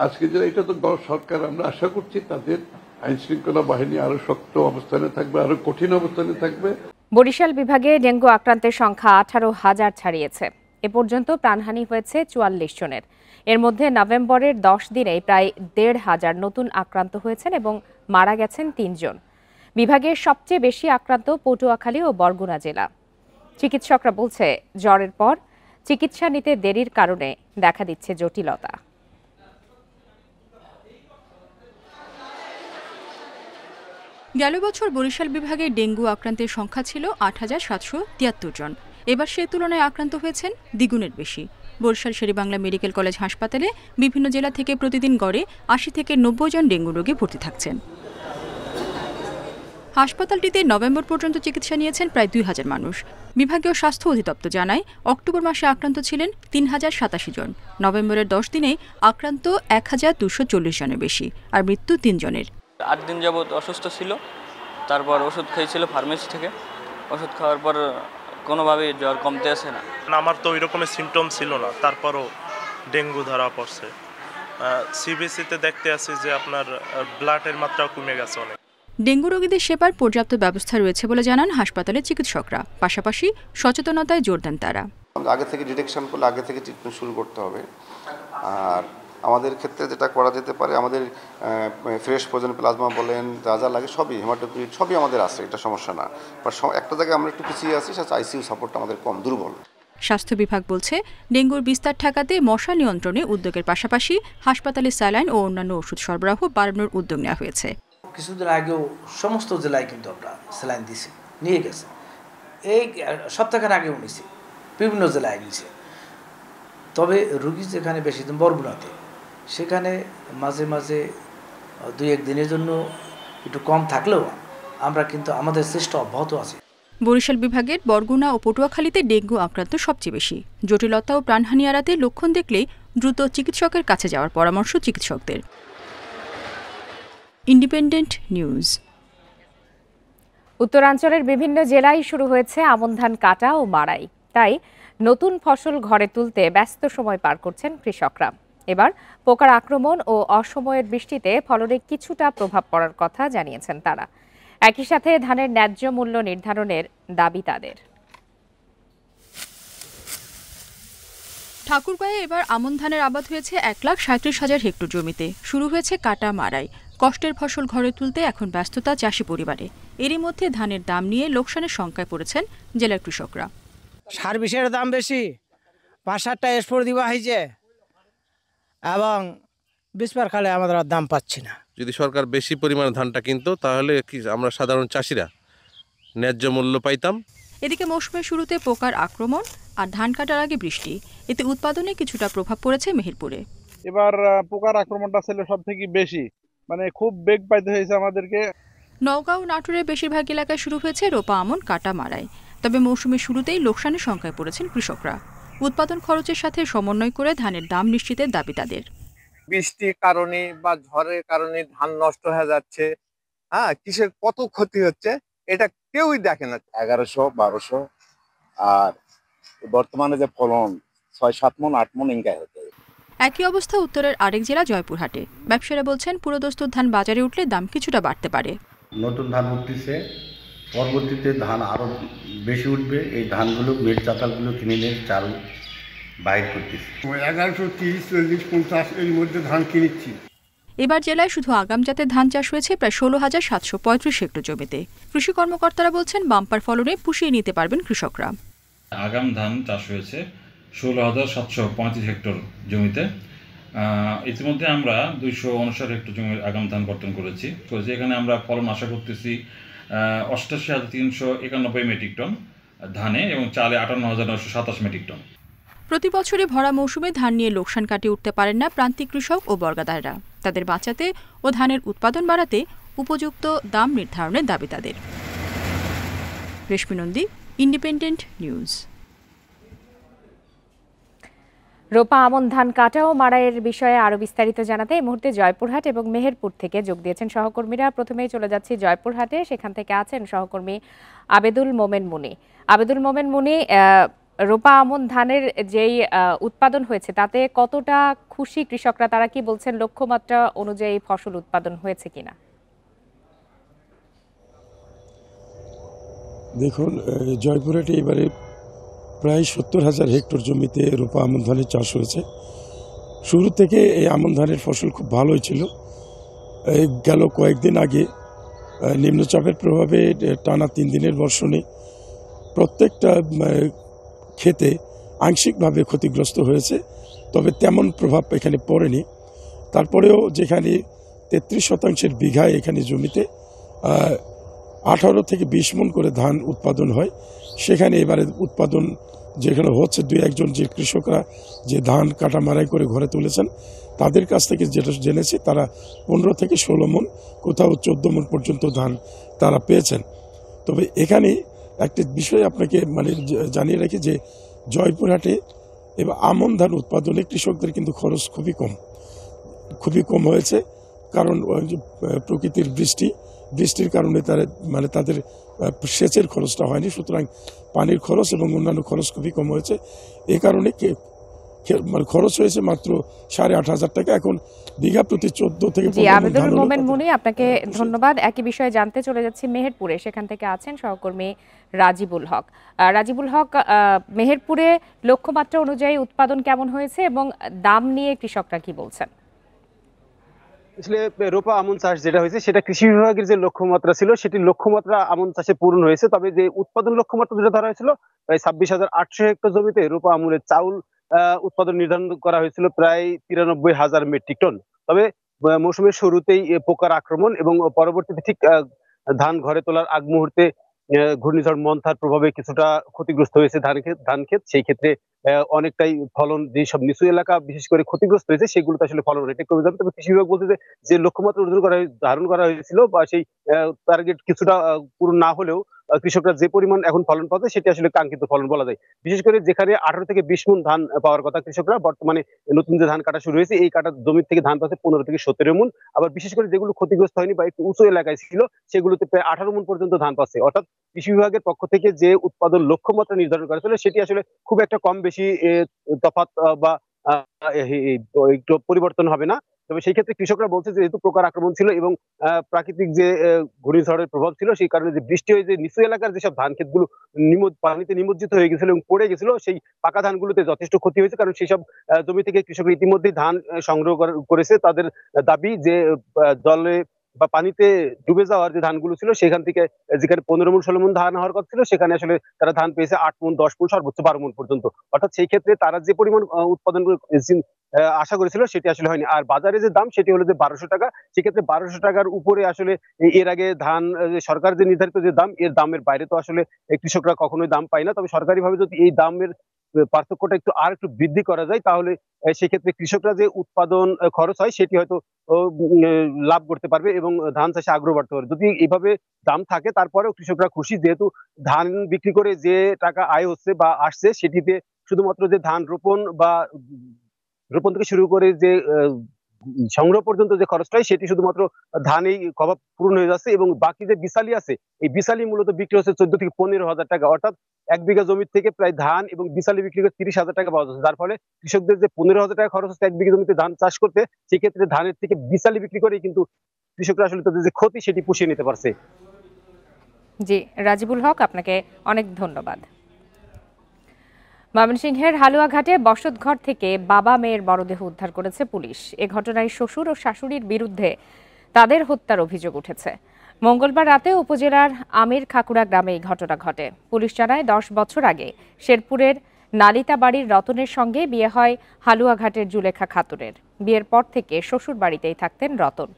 Speaker 9: আজকে যে এটা তো সরকার, আমরা আশা করছি তাদের আইন শৃঙ্খলা বাহিনী আরো শক্ত অবস্থানে থাকবে, আরো কঠিন অবস্থানে থাকবে।
Speaker 1: বরিশাল বিভাগে ডেঙ্গু আক্রান্তের সংখ্যা 18,000 ছাড়িয়েছে। এ পর্যন্ত প্রাণহানি হয়েছে 44 জনের। এর মধ্যে নভেম্বরের 10 দিনেই প্রায় 1,500 নতুন আক্রান্ত হয়েছেন এবং মারা গেছেন 3 জন। বিভাগের সবচেয়ে বেশি আক্রান্ত পটুয়াখালী ও বরগুনা জেলা। চিকিৎসকরা বলছে, জ্বরের পর চিকিৎসা নিতে দেরির কারণে দেখা দিচ্ছে জটিলতা।
Speaker 10: গেল বছর বরিশাল বিভাগে ডেঙ্গু আক্রান্তের সংখ্যা ছিল 8,773 জন। এবার সে তুলনায় আক্রান্ত হয়েছেন দ্বিগুণের বেশি। বরিশাল শেরেবাংলা মেডিকেল কলেজ হাসপাতালে বিভিন্ন জেলা থেকে প্রতিদিন গড়ে 80 থেকে 90 জন ডেঙ্গু রোগী ভর্তি থাকছেন। হাসপাতালটিতে নভেম্বর পর্যন্ত চিকিৎসা নিয়েছেন প্রায় 2,000 মানুষ। বিভাগীয় স্বাস্থ্য অধিদপ্তর জানায়, অক্টোবর মাসে আক্রান্ত ছিলেন 3,087 জন। নভেম্বরের 10 দিনেই আক্রান্ত 1,240 জনের বেশি, আর মৃত্যু 3 জনের।
Speaker 11: 8 দিন যাবৎ অসুস্থ ছিল, তারপর ওষুধ খেয়েছিল ফার্মেসি থেকে। ওষুধ খাওয়ার পর কোনোভাবেই জ্বর কমতে আসে না।
Speaker 12: আমার তো ওই রকমের সিমটম ছিল না, তারপরও ডেঙ্গু ধরা পড়ছে। সিবিসিতে দেখতে আসি যে আপনার ব্লাডের মাত্রা কমে গেছে অনেক।
Speaker 10: ডেঙ্গু রোগীদের সেবার পর্যাপ্ত ব্যবস্থা রয়েছে বলে জানান হাসপাতালের চিকিৎসকরা। পাশাপাশি সচেতনতায় জোর দেন তারা।
Speaker 13: আগে থেকে ডিটেকশন করলে আগে থেকে ট্রিটমেন্ট শুরু করতে হবে। আর আমাদের ক্ষেত্রে যেটা করা যেতে পারে, আমাদের ফ্রেশ ফ্রোজেন প্লাজমা বলেন, যা যা লাগে সবই, হেমাটোক্রিট সবই আমাদের আছে, এটা সমস্যা না। বাট একটা জায়গায় আমরা একটু পিছিয়ে আছি, সেটা আইসিইউ সাপোর্টটা আমাদের কম, দুর্বল।
Speaker 10: স্বাস্থ্য বিভাগ বলছে, ডেঙ্গুর বিস্তার ঠেকাতে মশা নিয়ন্ত্রণে উদ্যোগের পাশাপাশি হাসপাতালে স্যালাইন ও অন্যান্য ওষুধ সরবরাহ বাড়ানোর উদ্যোগ নেওয়া হয়েছে।
Speaker 14: কিছুদিন আগেও সমস্ত জেলায় কিন্তু আমরা স্যালাইন দিছি, নিয়ে গেছে। এই সপ্তাহের আগেও নিছি, বিভিন্ন জেলায় নিছে। তবে রুগী যেখানে বেশি দিন বরগুনাতে, সেখানে মাঝে মাঝে 2-1 দিনের জন্য একটু কম থাকলেও আমরা কিন্তু আমাদের চেষ্টা অব্যাহত আছে।
Speaker 10: বরিশাল বিভাগের বরগুনা ও পটুয়াখালীতে ডেঙ্গু আক্রান্ত সবচেয়ে বেশি। জটিলতা ও প্রাণহানি এড়াতে লক্ষণ দেখলেই দ্রুত চিকিৎসকের কাছে যাওয়ার পরামর্শ চিকিৎসকদের। Independent news.
Speaker 1: উত্তরাঞ্চলের বিভিন্ন জেলায় শুরু হয়েছে আমন ধান কাটা ও মাড়াই। তাই নতুন ফসল ঘরে তুলতে ব্যস্ত সময় পার করছেন কৃষকরা। এবার পোকার আক্রমণ ও অসময়ের বৃষ্টিতে ফলনে কিছুটা প্রভাব পড়ার কথা জানিয়েছেন তারা। একই সাথে ধানের ন্যায্য মূল্য নির্ধারণের দাবি তাদের।
Speaker 10: ঠাকুরগাঁয়ে এবার আমন ধানের আবাদ হয়েছে 1,37,000 হেক্টর জমিতে। শুরু হয়েছে কাটা মাড়াই। কষ্টের ফসল ঘরে তুলতে এখন ব্যস্ততা চাষি পরিবারে। এরই মধ্যে ধানের দাম নিয়ে লোকসানের শঙ্কায় পড়েছেন জেলার কৃষকরা।
Speaker 15: সার বিষের দাম বেশি, 5-7টা স্প্রে দেওয়া হয়েছে এবং বিস্পার খালে আমাদের দাম পাচ্ছি না।
Speaker 16: যদি সরকার বেশি পরিমাণ ধানটা কিনতো তাহলে কি আমরা সাধারণ চাষিরা ন্যায্য মূল্য পাইতাম।
Speaker 10: এদিকে মৌসুমের শুরুতে পোকার আক্রমণ আর ধান কাটার আগে বৃষ্টি, এতে উৎপাদনে কিছুটা প্রভাব পড়েছে মেহেরপুরে।
Speaker 17: এবার পোকার আক্রমণটা ছিল সব থেকে বেশি, মানে খুব বেগ পাইতে হয়েছে আমাদেরকে।
Speaker 10: নওগাঁ ও নাটোরের বেশিরভাগ এলাকায় শুরু হয়েছে রোপা আমন কাটা মাড়াই। তবে মৌসুমের শুরুতেই লোকসানের শঙ্কায় পড়েছেন কৃষকরা। উৎপাদন খরচের সাথে সমন্বয় করে ধানের দাম নিশ্চিতের দাবি তাদের।
Speaker 18: বৃষ্টির কারণে বা ঝড়ের কারণে ধান নষ্ট হয়ে যাচ্ছে, কৃষকের কত ক্ষতি হচ্ছে এটা কেউই দেখে না।
Speaker 19: 1100-1200 আর বর্তমানে যে ফলন 6-7 মণ 8 মণ ইনকাই হচ্ছে।
Speaker 10: একই অবস্থা উত্তরের আরেক জেলা জয়পুরহাটে। ব্যবসায়ীরা বলছেন পুরোদস্তুর ধান বাজারে উঠলে দাম কিছুটা বাড়তে পারে।
Speaker 20: নতুন ধান উঠতেছে, পরবর্তীতে ধান আরো বেশি উঠবে। এই ধানগুলো মেট চাতালগুলো কিনে নিয়ে চাল বাইর করতেছে।
Speaker 21: 1130, 40, 50 এর মধ্যে ধান কিনেছি।
Speaker 10: এবার জেলায় শুধু আগাম জাতের ধান চাষ হয়েছে প্রায় 16,735 হেক্টর জমিতে। কৃষি কর্মকর্তারা বলছেন বাম্পার ফলনে পুষিয়ে নিতে পারবেন কৃষকরা।
Speaker 22: আগাম ধান চাষ হয়েছে 16,735 হেক্টর জমিতে। ইতিমধ্যে আমরা 259 হেক্টর জমির আগাম ধান কর্তন করেছি। এখানে আমরা ফলন আশা করতেছি 88,391 মেট্রিক টন ধানে এবং চালে 58,927 মেট্রিক টন।
Speaker 10: প্রতি বছরে ভরা মৌসুমে ধান নিয়ে লোকসান কাটিয়ে উঠতে পারেন না প্রান্তিক কৃষক ও বর্গাদাররা। তাদের বাঁচাতে ও ধানের উৎপাদন বাড়াতে উপযুক্ত দাম নির্ধারণের দাবি তাদের। রেশমি নন্দী, ইন্ডিপেন্ডেন্ট নিউজ।
Speaker 1: রোপা আমন ধান কাটা ও মাড়াইয়ের বিষয়ে আরো বিস্তারিত জানাতে এই মুহূর্তে জয়পুরহাট এবং মেহেরপুর থেকে যোগ দিয়েছেন সহকর্মীরা। প্রথমেই চলে যাচ্ছি জয়পুরহাটে, সেখান থেকে আছেন সহকর্মী আবেদুল মোমেন মুনি। আবেদুল মোমেন মুনি, রোপা আমন ধানের যেই উৎপাদন হয়েছে তাতে কতটা খুশি কৃষকরা? তারা কি বলছেন, লক্ষ্যমাত্রা অনুযায়ী ফসল উৎপাদন হয়েছে কিনা?
Speaker 2: দেখুন, জয়পুরহাটে এবারে প্রায় 70,000 হেক্টর জমিতে রোপা আমন ধানের চাষ হয়েছে। শুরু থেকে এই আমন ধানের ফসল খুব ভালোই ছিল। গেল কয়েকদিন আগে নিম্নচাপের প্রভাবে টানা 3 দিনের বর্ষণে প্রত্যেকটা ক্ষেতে আংশিকভাবে ক্ষতিগ্রস্ত হয়েছে, তবে তেমন প্রভাব এখানে পড়েনি। তারপরেও যেখানে 33% বিঘায় এখানে জমিতে 18 থেকে 20 মণ করে ধান উৎপাদন হয়, সেখানে এবারে উৎপাদন যেখানে হচ্ছে 2-1 যে কৃষকরা যে ধান কাটা মাড়াই করে ঘরে তুলেছেন তাদের কাছ থেকে যেটা জেনেছি তারা 15 থেকে 16 মণ, কোথাও 14 মণ পর্যন্ত ধান তারা পেয়েছেন। তবে এখানে একটা বিষয় আপনাকে জানিয়ে রাখি যে জয়পুরহাটে এবার আমন ধান উৎপাদনে কৃষকদের কিন্তু খরচ খুবই কম হয়েছে। কারণ প্রকৃতির বৃষ্টির কারণে তাদের সেচের খরচটা হয়নি, সুতরাং পানির খরচ এবং অন্যান্য খরচ খুবই কম হয়েছে। এ কারণে খরচ হয়েছে মাত্র 8,500 টাকা। এখন বিঘা প্রতি 14 থেকে 15
Speaker 1: আবেদুল মোমেন মুনি, আপনাকে ধন্যবাদ। একই বিষয়ে জানতে চলে যাচ্ছি মেহেরপুরে, সেখান থেকে আছেন সহকর্মী রাজিবুল হক। রাজিবুল হক, মেহেরপুরে লক্ষ্যমাত্রা অনুযায়ী উৎপাদন কেমন হয়েছে এবং দাম নিয়ে কৃষকরা কি বলছেন?
Speaker 23: আসলে রোপা আমন চাষ যেটা হয়েছে সেটা কৃষি বিভাগের যে লক্ষ্যমাত্রা ছিল সেটি লক্ষ্যমাত্রা আমন চাষে পূরণ হয়েছে। তবে যে উৎপাদন লক্ষ্যমাত্রা যেটা ধরা হয়েছিল প্রায় 26,800 হেক্টর জমিতে রোপা আমনের চাউল উৎপাদন নির্ধারণ করা হয়েছিল প্রায় 93,000 মেট্রিক টন। তবে মৌসুমের শুরুতেই পোকার আক্রমণ এবং পরবর্তীতে ঠিক ধান ঘরে তোলার আগ মুহূর্তে ঘূর্ণিঝড় মন্থার প্রভাবে কিছুটা ক্ষতিগ্রস্ত হয়েছে ধান ক্ষেত, সেই ক্ষেত্রে অনেকটাই ফলন, যেসব নিচু এলাকা বিশেষ করে ক্ষতিগ্রস্ত হয়েছে সেগুলোতে আসলে ফলন অনেকটাই কমে যাবে। তবে কৃষি বিভাগ বলছে যে লক্ষ্যমাত্রা ধারণ করা হয়েছিল বা সেই টার্গেট কিছুটা পূরণ না হলেও কৃষকরা যে পরিমাণ এখন ফলন পাচ্ছে সেটি আসলে কাঙ্ক্ষিত ফলন বলা যায়। বিশেষ করে যেখানে 18 থেকে 20 মণ ধান পাওয়ার কথা কৃষকরা, বর্তমানে নতুন যে ধান কাটা শুরু হয়েছে এই কাটা জমি থেকে ধান পাচ্ছে 15 থেকে 17 মণ। আবার বিশেষ করে যেগুলো ক্ষতিগ্রস্ত হয়নি বা একটু উঁচু এলাকায় ছিল সেগুলোতে প্রায় 18 মণ পর্যন্ত ধান পাচ্ছে। অর্থাৎ কৃষি বিভাগের পক্ষ থেকে যে উৎপাদন লক্ষ্যমাত্রা নির্ধারণ করা ছিল সেটি আসলে খুব একটা কম বেশি তফাৎ বা একটু পরিবর্তন হবে না। তবে সেই ক্ষেত্রে কৃষকরা বলছে যে যেহেতু পোকার আক্রমণ ছিল এবং প্রাকৃতিক যে ঘূর্ণিঝড়ের প্রভাব ছিল, সেই কারণে যে বৃষ্টি হয়ে যে নিচু এলাকার যেসব ধান ক্ষেতগুলো পানিতে নিমজ্জিত হয়ে গেছিল এবং পড়ে গেছিল, সেই পাকা ধানগুলোতে যথেষ্ট ক্ষতি হয়েছে। কারণ সেই সব জমি থেকে কৃষকরা ইতিমধ্যেই ধান সংগ্রহ করেছে। তাদের দাবি যে জলে বা পানিতে ডুবে যাওয়ার যে ধানগুলো ছিল সেখান থেকে যেখানে 15 মণ 16 মণ ধান হওয়ার কথা ছিল সেখানে আসলে তারা ধান পেয়েছে 8 মণ 10 মণ সর্বোচ্চ 12 মণ পর্যন্ত। অর্থাৎ সেই ক্ষেত্রে তারা যে পরিমাণ উৎপাদন আশা করেছিল সেটি আসলে হয়নি। আর বাজারে যে দাম সেটি হলো যে 1200 টাকা। সেক্ষেত্রে 1200 টাকার উপরে আসলে এর আগে ধান সরকার যে নির্ধারিত যে দাম, এর দামের বাইরে তো আসলে কৃষকরা কখনোই দাম পায় না। তবে সরকারিভাবে যদি এই দামের পার্থক্যটা একটু বৃদ্ধি করা যায় তাহলে সেক্ষেত্রে কৃষকরা যে উৎপাদন খরচ হয় সেটি হয়তো লাভ করতে পারবে এবং ধান চাষে আগ্রহ বাড়তে পারবে। যদি এইভাবে দাম থাকে তারপরেও কৃষকরা খুশি, যেহেতু ধান বিক্রি করে যে টাকা আয় হচ্ছে বা আসছে সেটিতে শুধুমাত্র যে ধান রোপণ থেকে শুরু করে যে সংগ্রহ পর্যন্ত যে খরচটা হয় সেটি শুধুমাত্র ধানেই পূরণ হয়ে যাচ্ছে এবং বাকি যে বিসালি আছে এই বিসালি মূলত বিক্রি হচ্ছে 14 থেকে 15,000 টাকা। অর্থাৎ 1 বিঘা জমি থেকে প্রায় ধান এবং বিসালি বিক্রি করে 30,000 টাকা পাওয়া যাচ্ছে, যার ফলে কৃষকদের যে 15,000 টাকা খরচ হচ্ছে 1 বিঘা জমিতে ধান চাষ করতে, সেক্ষেত্রে ধানের থেকে বিসালি বিক্রি করে কিন্তু কৃষকরা আসলে তাদের যে ক্ষতি সেটি পুষিয়ে নিতে পারছে।
Speaker 1: জি, রাজিবুল হক, আপনাকে অনেক ধন্যবাদ। ময়মনসিংহের হালুয়াঘাটে বসতঘর থেকে বাবা মেয়ের মরদেহ উদ্ধার করেছে পুলিশ। এ ঘটনায় শ্বশুর ও শাশুড়ির বিরুদ্ধে তাদের হত্যার অভিযোগ উঠেছে। মঙ্গলবার রাতে উপজেলার আমির খাকুড়া গ্রামে এই ঘটনা ঘটে। পুলিশ জানায় 10 বছর আগে শেরপুরের নালিতা বাড়ির রতনের সঙ্গে বিয়ে হয় হালুয়াঘাটের জুলেখা খাতুনের। বিয়ের পর থেকে শ্বশুর বাড়িতেই থাকতেন রতন।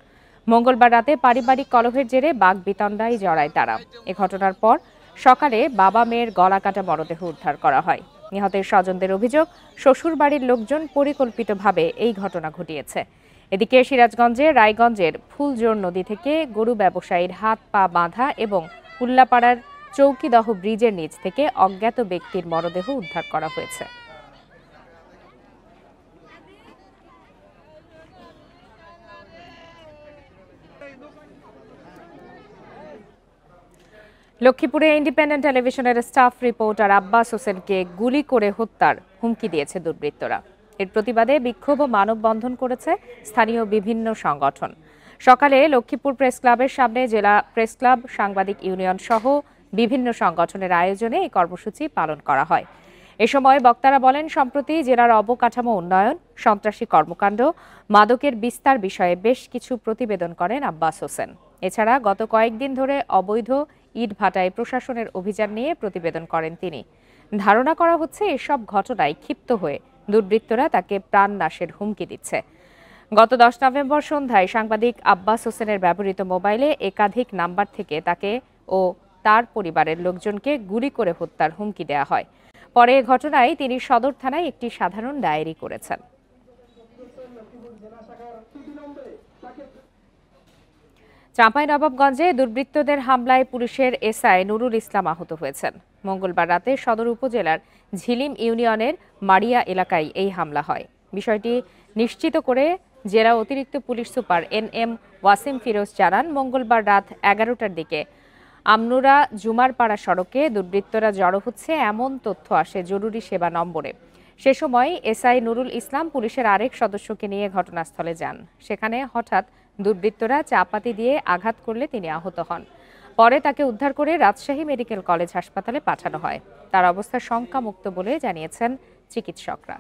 Speaker 1: মঙ্গলবার রাতে পারিবারিক কলহের জেরে বাগবিতণ্ডায় জড়ায় তারা। এ ঘটনার পর সকালে বাবা মেয়ের গলা কাটা মরদেহ উদ্ধার করা হয়। নিহতের স্বজনদের অভিযোগ, শ্বশুর বাড়ির লোকজন পরিকল্পিতভাবে এই ঘটনা ঘটিয়েছে। এদিকে সিরাজগঞ্জের রায়গঞ্জের ফুলজোর নদী থেকে গরু ব্যবসায়ীর হাত পা বাঁধা এবং উল্লাপাড়ার চৌকিদহ ব্রিজের নিচ থেকে অজ্ঞাত ব্যক্তির মরদেহ উদ্ধার করা হয়েছে। লক্ষ্মীপুরে ইন্ডিপেন্ডেন্ট টেলিভিশনের স্টাফ রিপোর্টার আব্বাস হোসেনকে গুলি করে হত্যার হুমকি দিয়েছে দুর্বৃত্তরা। এর প্রতিবাদে বিক্ষোভ ও মানববন্ধন করেছে স্থানীয় বিভিন্ন সংগঠন। সকালে লক্ষ্মীপুর প্রেস ক্লাবের সামনে জেলা প্রেস ক্লাব, সাংবাদিক ইউনিয়ন সহ বিভিন্ন সংগঠনের আয়োজনে এই কর্মসূচি পালন করা হয়। এ সময় বক্তারা বলেন, সম্প্রতি জেলার অবকাঠামো উন্নয়ন, সন্ত্রাসী কর্মকাণ্ড, মাদকের বিস্তার বিষয়ে বেশ কিছু প্রতিবেদন করেন আব্বাস হোসেন। এছাড়া গত কয়েকদিন ধরে অবৈধ ইট ভাটায় প্রশাসনের অভিযান নিয়ে প্রতিবেদন করেন তিনি। ধারণা করা হচ্ছে এসব ঘটনায় ক্ষিপ্ত হয়ে দুর্বৃত্তরা তাকে প্রাণনাশের হুমকি দিচ্ছে। গত 10 নভেম্বর সন্ধ্যায় সাংবাদিক আব্বাস হোসেনের ব্যবহৃত মোবাইলে একাধিক নাম্বার থেকে তাকে ও তার পরিবারের লোকজনকে গুলি করে হত্যার হুমকি দেওয়া হয়। পরে এ ঘটনায় তিনি সদর থানায় একটি সাধারণ ডায়েরি করেছেন। চাঁপাইনবাবগঞ্জে দুর্বৃত্তদের হামলায় পুলিশের এসআই নুরুল ইসলাম আহত হয়েছেন। মঙ্গলবার রাতে সদর উপজেলার ঝিলিম ইউনিয়নের মারিয়া এলাকায় এই হামলা হয়। বিষয়টি নিশ্চিত করে জেলা অতিরিক্ত police super NM Wasim Firoz জানান, মঙ্গলবার রাত 11টার দিকে আমনুরা জুমারপাড়া সড়কে দুর্বৃত্তরা জড়ো হচ্ছে এমন তথ্য আসে জরুরি সেবা নম্বরে। সে সময় এসআই নুরুল ইসলাম পুলিশের আরেক সদস্যকে নিয়ে ঘটনাস্থলে যান। সেখানে হঠাৎ দুর্বৃত্তরা চাপাতি দিয়ে আঘাত করলে তিনি আহত হন। পরে তাকে উদ্ধার করে রাজশাহী মেডিকেল কলেজ হাসপাতালে পাঠানো হয়। তার অবস্থা শঙ্কামুক্ত বলে জানিয়েছেন চিকিৎসকরা।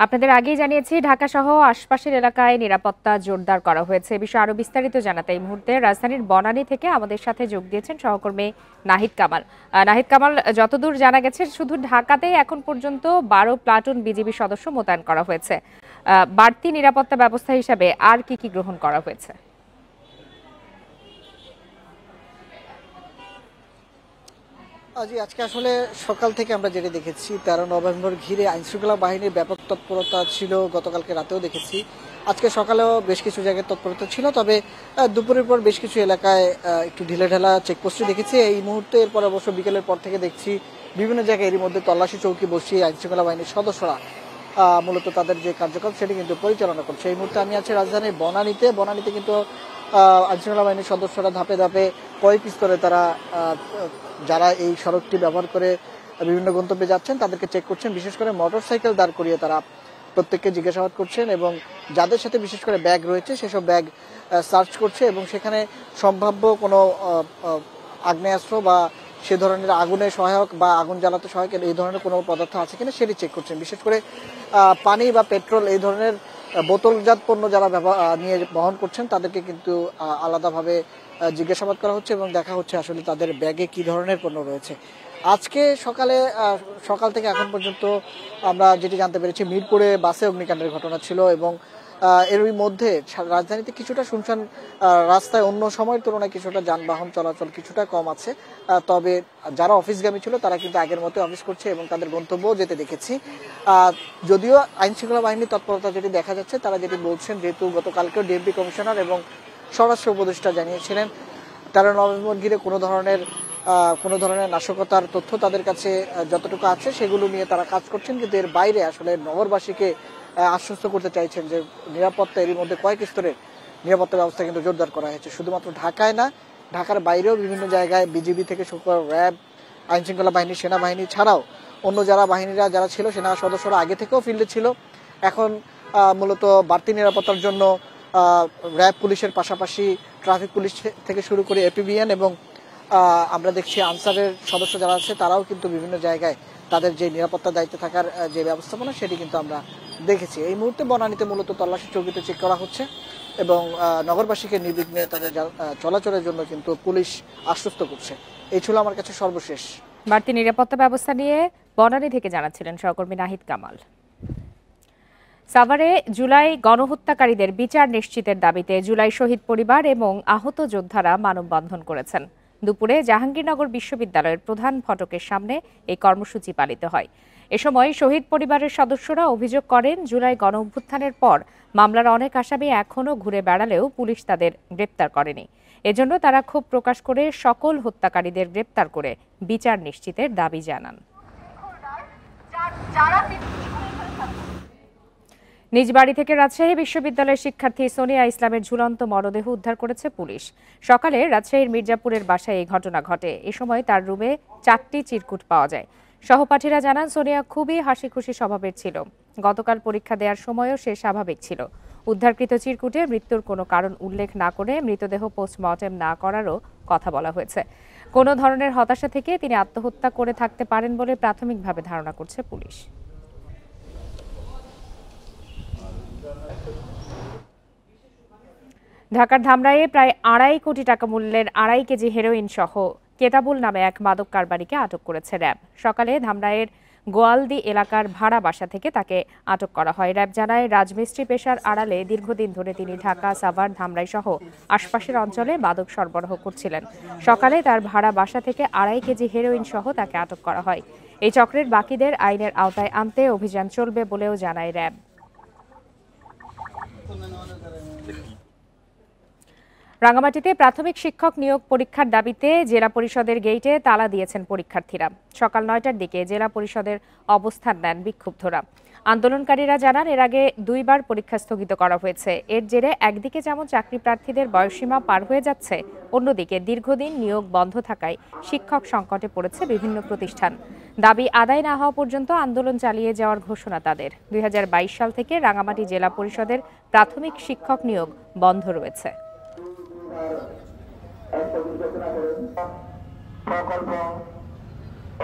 Speaker 1: আপনাদের আগেই জানিয়েছি, ঢাকা সহ আশপাশের এলাকায় নিরাপত্তা জোরদার করা হয়েছে। এ বিষয়ে আরো বিস্তারিত জানাতে এই মুহূর্তে রাজধানীর বনানী থেকে আমাদের সাথে যোগ দিয়েছেন সহকর্মী নাহিদ কামাল। নাহিদ কামাল, যতদূর জানা গেছে শুধু ঢাকাতেই এখন পর্যন্ত 12 প্লাটুন বিজিবি সদস্য মোতায়েন করা হয়েছে। বাড়তি নিরাপত্তা ব্যবস্থা হিসাবে আর কি কি গ্রহণ করা হয়েছে?
Speaker 3: জি, আজকে আসলে সকাল থেকে আমরা যেটা দেখেছি 13 নভেম্বর ঘিরে আইনশৃঙ্খলা বাহিনীর ব্যাপক তৎপরতা ছিল, গতকালকে রাতেও দেখেছি, আজকে সকালেও বেশ কিছু জায়গায় তৎপরতা ছিল। তবে দুপুরের পর বেশ কিছু এলাকায় একটু ঢিলেঢালা চেকপোস্টে দেখেছি। এই মুহূর্তে এরপর অবশ্য বিকেলের পর থেকে দেখছি বিভিন্ন জায়গায় এরই মধ্যে তল্লাশি চৌকি বসিয়ে আইনশৃঙ্খলা বাহিনীর সদস্যরা মূলত তাদের যে কার্যক্রম সেটি কিন্তু পরিচালনা করছে। এই মুহূর্তে আমি আছি রাজধানীর বনানীতে কিন্তু আইনশৃঙ্খলা বাহিনীর সদস্যরা ধাপে ধাপে কয়েক স্তরে তারা যারা এই সড়কটি ব্যবহার করে বিভিন্ন গন্তব্যে যাচ্ছেন তাদেরকে চেক করছেন। বিশেষ করে মোটরসাইকেল দাঁড় করিয়ে তারা প্রত্যেককে জিজ্ঞাসাবাদ করছেন এবং যাদের সাথে বিশেষ করে ব্যাগ রয়েছে সেসব ব্যাগ সার্চ করছে এবং সেখানে সম্ভাব্য কোনো আগ্নেয়াস্ত্র বা সে ধরনের আগুনে সহায়ক বা আগুন জ্বালাতে সহায়ক এই ধরনের কোনো পদার্থ আছে কিনা সেটি চেক করছেন। বিশেষ করে পানি বা পেট্রোল এই ধরনের বোতলজাত পণ্য যারা নিয়ে বহন করছেন তাদেরকে কিন্তু আলাদাভাবে জিজ্ঞাসাবাদ করা হচ্ছে এবং দেখা হচ্ছে আসলে তাদের ব্যাগে কি ধরনের পণ্য রয়েছে। আজকে সকাল থেকে এখন পর্যন্ত আমরা যেটি জানতে পেরেছি, মিরপুরে বাসে অগ্নিকাণ্ডের ঘটনা ছিল এবং এরই মধ্যে রাজধানীতে কিছুটা শুনশান রাস্তায় অন্য সময়ের তুলনায় কিছুটা যানবাহন চলাচল কিছুটা কম আছে। তবে যারা অফিসগামী ছিল তারা কিন্তু আগের মতো অফিস করছে এবং তাদের গন্তব্যও যেতে দেখেছি। যদিও আইনশৃঙ্খলা বাহিনীর তৎপরতা যেটি দেখা যাচ্ছে, তারা যেটি বলছেন, যেহেতু গতকালকেও ডিএমপি কমিশনার এবং স্বরাষ্ট্র উপদেষ্টা জানিয়েছিলেন 13 নভেম্বর ঘিরে কোনো ধরনের নাশকতার তথ্য তাদের কাছে যতটুকু আছে সেগুলো নিয়ে তারা কাজ করছেন, কিন্তু এর বাইরে আসলে নগরবাসীকে আশ্বস্ত করতে চাইছেন যে নিরাপত্তা এরই মধ্যে কয়েক স্তরের নিরাপত্তা ব্যবস্থা কিন্তু জোরদার করা হয়েছে। শুধুমাত্র ঢাকায় না, ঢাকার বাইরেও বিভিন্ন জায়গায় বিজিবি থেকে শুরু করে র্যাব, আইনশৃঙ্খলা বাহিনী, সেনাবাহিনী ছাড়াও অন্য যারা ছিল সেনা সদস্যরা আগে থেকেও ফিল্ডে ছিল। এখন মূলত বাড়তি নিরাপত্তার জন্য র্যাব পুলিশের পাশাপাশি ট্রাফিক পুলিশ থেকে শুরু করে এপিবিএন এবং আমরা দেখছি আনসারের সদস্য যারা আছে তারাও কিন্তু বিভিন্ন জায়গায় তাদের যে নিরাপত্তা দায়িত্বে থাকার যে ব্যবস্থাপনা সেটি কিন্তু আমরা দেখেছি। এই মুহূর্তে বনানীতে মূলত তল্লাশি চৌকিতে চেক করা হচ্ছে এবং নগরবাসীকে নির্বিঘ্নে তাদের চলাচলের জন্য কিন্তু পুলিশ আশ্বস্ত করছে। এই ছিল আমার কাছে সর্বশেষ।
Speaker 1: বাড়তি নিরাপত্তা ব্যবস্থা নিয়ে বনানী থেকে জানাচ্ছিলেন সহকর্মী নাহিদ কামাল। সাভারে জুলাই গণহত্যাকারীদের বিচার নিশ্চিতের দাবিতে জুলাই শহীদ পরিবার এবং আহত যোদ্ধারা মানববন্ধন করেছেন। দুপুরে জাহাঙ্গীরনগর বিশ্ববিদ্যালয়ের প্রধান ফটকের সামনে এই কর্মসূচি পালিত হয়। এ সময় শহীদ পরিবারের সদস্যরা অভিযোগ করেন, জুলাই গণঅভ্যুত্থানের পর মামলার অনেক আসামি এখনও ঘুরে বেড়ালেও পুলিশ তাদের গ্রেপ্তার করেনি। এজন্য তারা ক্ষোভ প্রকাশ করে সকল হত্যাকারীদের গ্রেপ্তার করে বিচার নিশ্চিতের দাবি জানান। নিজ বাড়ি থেকে রাজশাহী বিশ্ববিদ্যালয়ের শিক্ষার্থী সোনিয়া ইসলামের ঝুলন্ত মরদেহ উদ্ধার করেছে পুলিশ। সকালে রাজশাহীর মির্জাপুরের বাসায় এই ঘটনা ঘটে। এ সময় তার রুমে 4টি চিরকুট পাওয়া যায়। সহপাঠীরা জানান, সোনিয়া খুবই হাসি খুশি স্বভাবের ছিল। গতকাল পরীক্ষা দেওয়ার সময়ও সে স্বাভাবিক ছিল। উদ্ধারকৃত চিরকুটে মৃত্যুর কোনো কারণ উল্লেখ না করে মৃতদেহ পোস্টমর্টেম না করারও কথা বলা হয়েছে। কোনো ধরনের হতাশা থেকে তিনি আত্মহত্যা করে থাকতে পারেন বলে প্রাথমিকভাবে ধারণা করছে পুলিশ। ঢাকার ধামরাইয়ে প্রায় 2.5 কোটি টাকা মূল্যের 2.5 কেজি হেরোইন সহ কেতাবুল নামে এক মাদক কারবারিকে আটক করেছে র্যাব। সকালে ধামরাইয়ের গোয়ালদি এলাকার ভাড়া বাসা থেকে তাকে আটক করা হয়। র্যাব জানায়, রাজমিস্ত্রি পেশার আড়ালে দীর্ঘদিন ধরে তিনি ঢাকা, সাভার, ধামরাই সহ আশপাশের অঞ্চলে মাদক সরবরাহ করছিলেন। সকালে তার ভাড়া বাসা থেকে 2.5 কেজি হেরোইন সহ তাকে আটক করা হয়। এই চক্রের বাকিদের আইনের আওতায় আনতে অভিযান চলবে বলেও জানায় র্যাব। রাঙ্গামাটিতে প্রাথমিক শিক্ষক নিয়োগ পরীক্ষার দাবিতে জেলা পরিষদের গেইটে তালা দিয়েছেন পরীক্ষার্থীরা। সকাল 9টার দিকে জেলা পরিষদের অবস্থান নেন বিক্ষুব্ধরা। আন্দোলনকারীরা জানান, এর আগে 2 বার পরীক্ষা স্থগিত করা হয়েছে। এর জেরে একদিকে যেমন চাকরি প্রার্থীদের বয়সসীমা পার হয়ে যাচ্ছে, অন্যদিকে দীর্ঘদিন নিয়োগ বন্ধ থাকায় শিক্ষক সংকটে পড়েছে বিভিন্ন প্রতিষ্ঠান। দাবি আদায় না হওয়া পর্যন্ত আন্দোলন চালিয়ে যাওয়ার ঘোষণা তাদের। 2022 সাল থেকে রাঙ্গামাটি জেলা পরিষদের প্রাথমিক শিক্ষক নিয়োগ বন্ধ রয়েছে।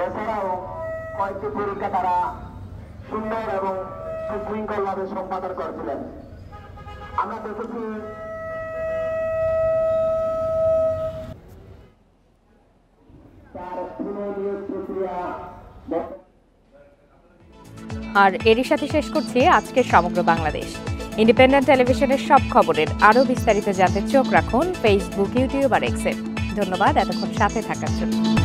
Speaker 4: এছাড়াও কয়েকটি পরীক্ষা তারা সুন্দর এবং সুশৃঙ্খলভাবে সম্পাদন করছিলেন। আমরা দেখেছি
Speaker 1: আর এরই সাথে শেষ করছি আজকের সমগ্র বাংলাদেশ। ইন্ডিপেন্ডেন্ট টেলিভিশনের সব খবরের আরও বিস্তারিত জানতে চোখ রাখুন ফেসবুক, ইউটিউব আর এক্সে। ধন্যবাদ এতক্ষণ সাথে থাকার জন্য।